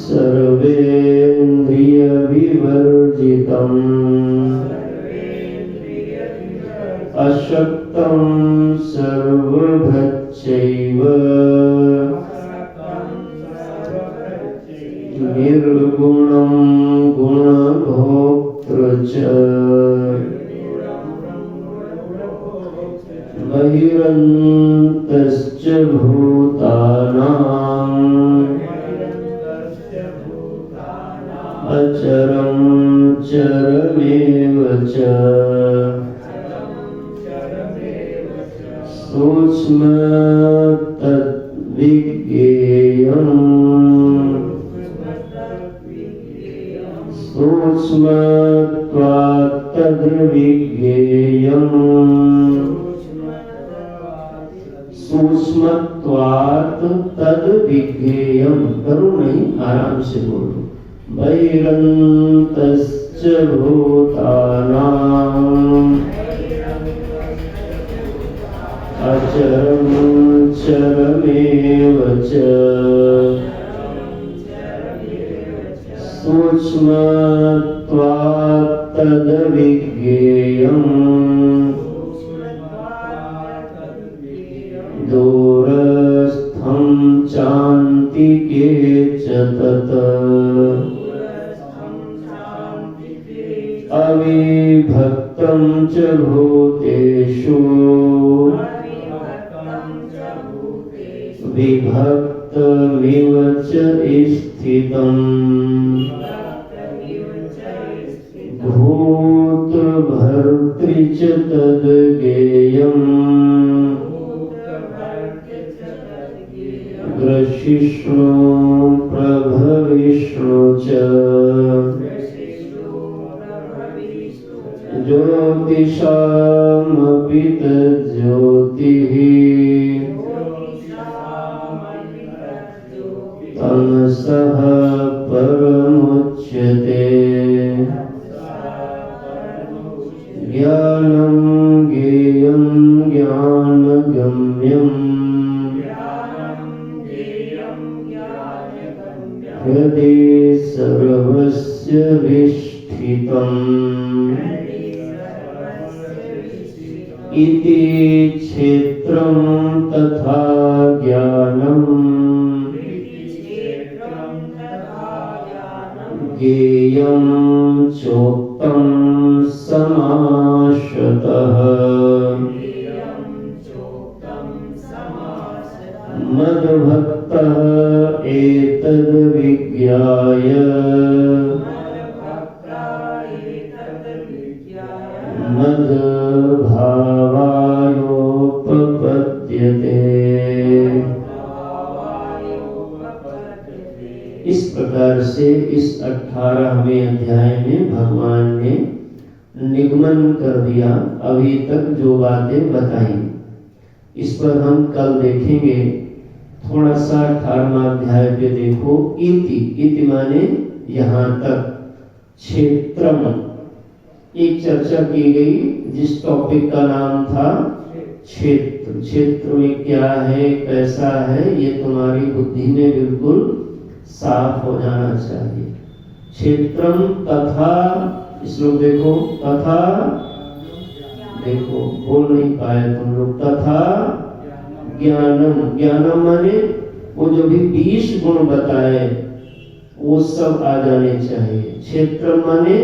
A: सर्वेन्द्रियविवर्जितम् अशक्तं सर्वभृच्चैव निर्गुणं गुणभोक्तृ च बहिरन्तश्च भूतानाम् अचरं चरमेव च सूक्ष्मतद्विज्ञेयम् सूक्ष्मत्वात् तद्विज्ञेयम् सूक्ष्मत्वात् तद्विज्ञेयम्। करो नहीं, आराम से बोलो। बहिरन्तश्च भूतानाम् अचरं चरमेव च सूक्ष्मत्वात् तद्विज्ञेयम् दूरस्थं चान्तिके च तत् अविभक्तं च भूतेषु विभक्तमिव च स्थितम् भूतभर्तृ च तद्ज्ञेयम् ग्रसिष्णु प्रभविष्णु च ज्योतिषामपि तज्ज्योतिः तमसः परमुच्यते ज्ञानं ज्ञेयं ज्ञानगम्यम् हृदि सर्वस्य विष्ठितम् इति क्षेत्रं तथा ज्ञानम् ज्ञेयं चोक्तं समासतः मद्भक्तः एतद्विज्ञाय मद्भावायोपपद्यते। इस प्रकार से इस 18वें अध्याय में भगवान ने निगमन कर दिया। अभी तक जो बातें बताई इस पर हम कल देखेंगे। थोड़ा सा 18वां अध्याय पे देखो। इति, इति माने यहाँ तक। क्षेत्रम, एक चर्चा की गई जिस टॉपिक का नाम था क्षेत्र। क्षेत्र में क्या है, कैसा है, ये तुम्हारी बुद्धि में बिल्कुल साफ हो जाना चाहिए। क्षेत्रम तथा, श्लोक देखो, तथा, देखो बोल नहीं पाए तुम लोग, तथा ज्ञानम, ज्ञानम माने वो जो भी 20 गुण बताए वो सब आ जाने चाहिए। क्षेत्र माने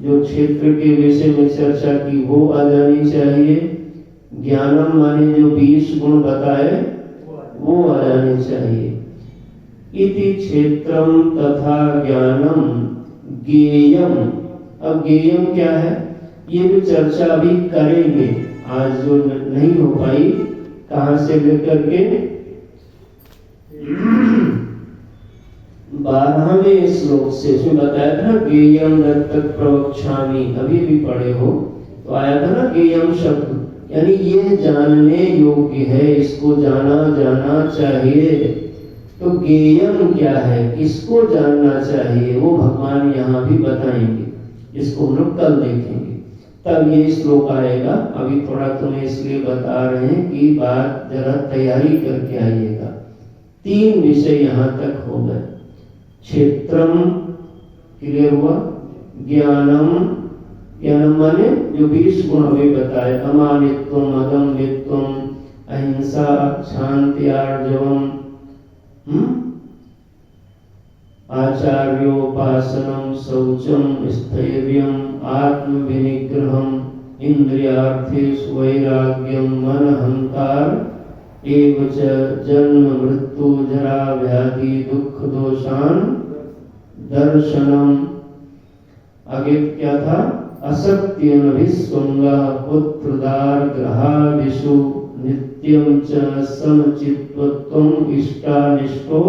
A: जो क्षेत्र के विषय में चर्चा की वो आ जानी चाहिए। ज्ञानम माने जो 20 गुण बताए वो आ जाने चाहिए। इति क्षेत्रम तथा ज्ञानम ज्ञेयम। अब ज्ञेयम क्या है, ये भी चर्चा अभी करेंगे, आज जो नहीं हो पाई, कहां से लेकर के 12वें श्लोक से, इसमें बताया था ज्ञेयम तक प्रवक्ष्यामि, अभी भी पढ़े हो तो आया था ना ज्ञेयम शब्द, यानी ये जानने योग्य है, इसको जाना जाना चाहिए। तो ज्ञेयम क्या है, किसको जानना चाहिए, वो भगवान यहाँ भी बताएंगे, इसको हम लोग कल देखेंगे, तब ये श्लोक आएगा। अभी थोड़ा तुम्हें इसलिए बता रहे हैं कि बात जरा तैयारी करके आइएगा। 3 विषय यहाँ तक हो गए। क्षेत्रम क्लियर हुआ, ज्ञानम, ज्ञानम माने जो 20 गुण अभी बताए, अमानित्वम, अदम्भित्वम, अहिंसा, शांति, आर्जवम, आचार्योपासनम, शौचम, स्थैर्यम, आत्मविनिग्रहम, इंद्रियार्थेषु वैराग्यम, मन अहंकार एवच जन्म मृत्यु जरा व्याधि दुख दोषान दर्शनम। आगे क्या था, असक्त्यनभिस्वंगा पुत्रदार ग्रहादिषु नित्यं च समचित्वत्वं इष्टानिष्टो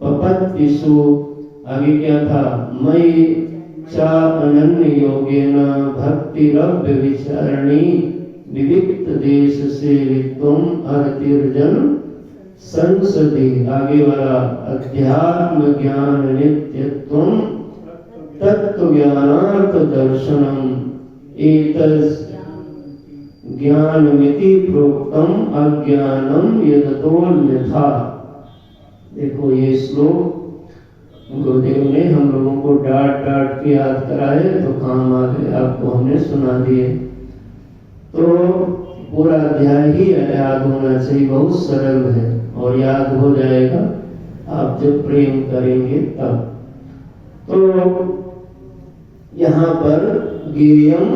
A: पपत्तिषु। आगे क्या था, मयि चा अनन्य योगेन भक्तिरव्यभिचारिणी विविक्त देश से वित्वम अर्तिर्जन संसदि। आगे वाला अध्यात्म ज्ञान नित्यत्वम तत्व ज्ञानार्थ दर्शनम एतस् ज्ञानमिति प्रोक्तम अज्ञानम यदतोन्यथा। देखो ये श्लोक गुरुदेव ने हम लोगों को डांट डांट के याद कराए तो काम आ गए, आपको हमने सुना दिए। तो पूरा अध्याय ही याद होना चाहिए, बहुत सरल है और याद हो जाएगा आप जब प्रेम करेंगे तब। तो यहाँ पर ज्ञेयम,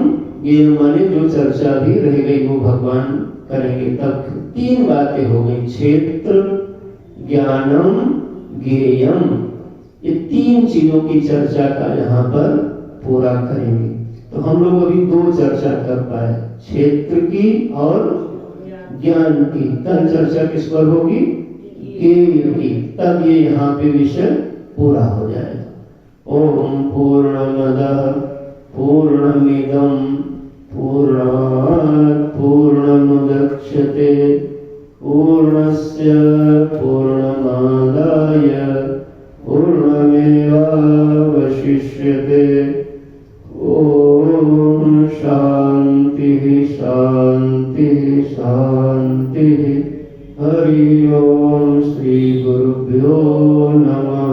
A: ज्ञेयम माने जो चर्चा भी रह गई वो भगवान करेंगे। तब 3 बातें हो गई, क्षेत्र, ज्ञानम, ज्ञेयम, ये 3 चीजों की चर्चा का यहाँ पर पूरा करेंगे। तो हम लोग अभी 2 चर्चा कर पाए, क्षेत्र की और ज्ञान की। कल चर्चा किस पर होगी, ज्ञेय की, तब ये यहाँ पे विषय पूरा हो जाएगा। ओम पूर्णमदः पूर्णमिदं पूर्णात् पूर्णमुदच्यते पूर्णस्य पूर्णमादाय पूर्णमेवावशिष्यते। ओम शांति शांति शांति। हरि ओम। श्री गुरुभ्यो नमः।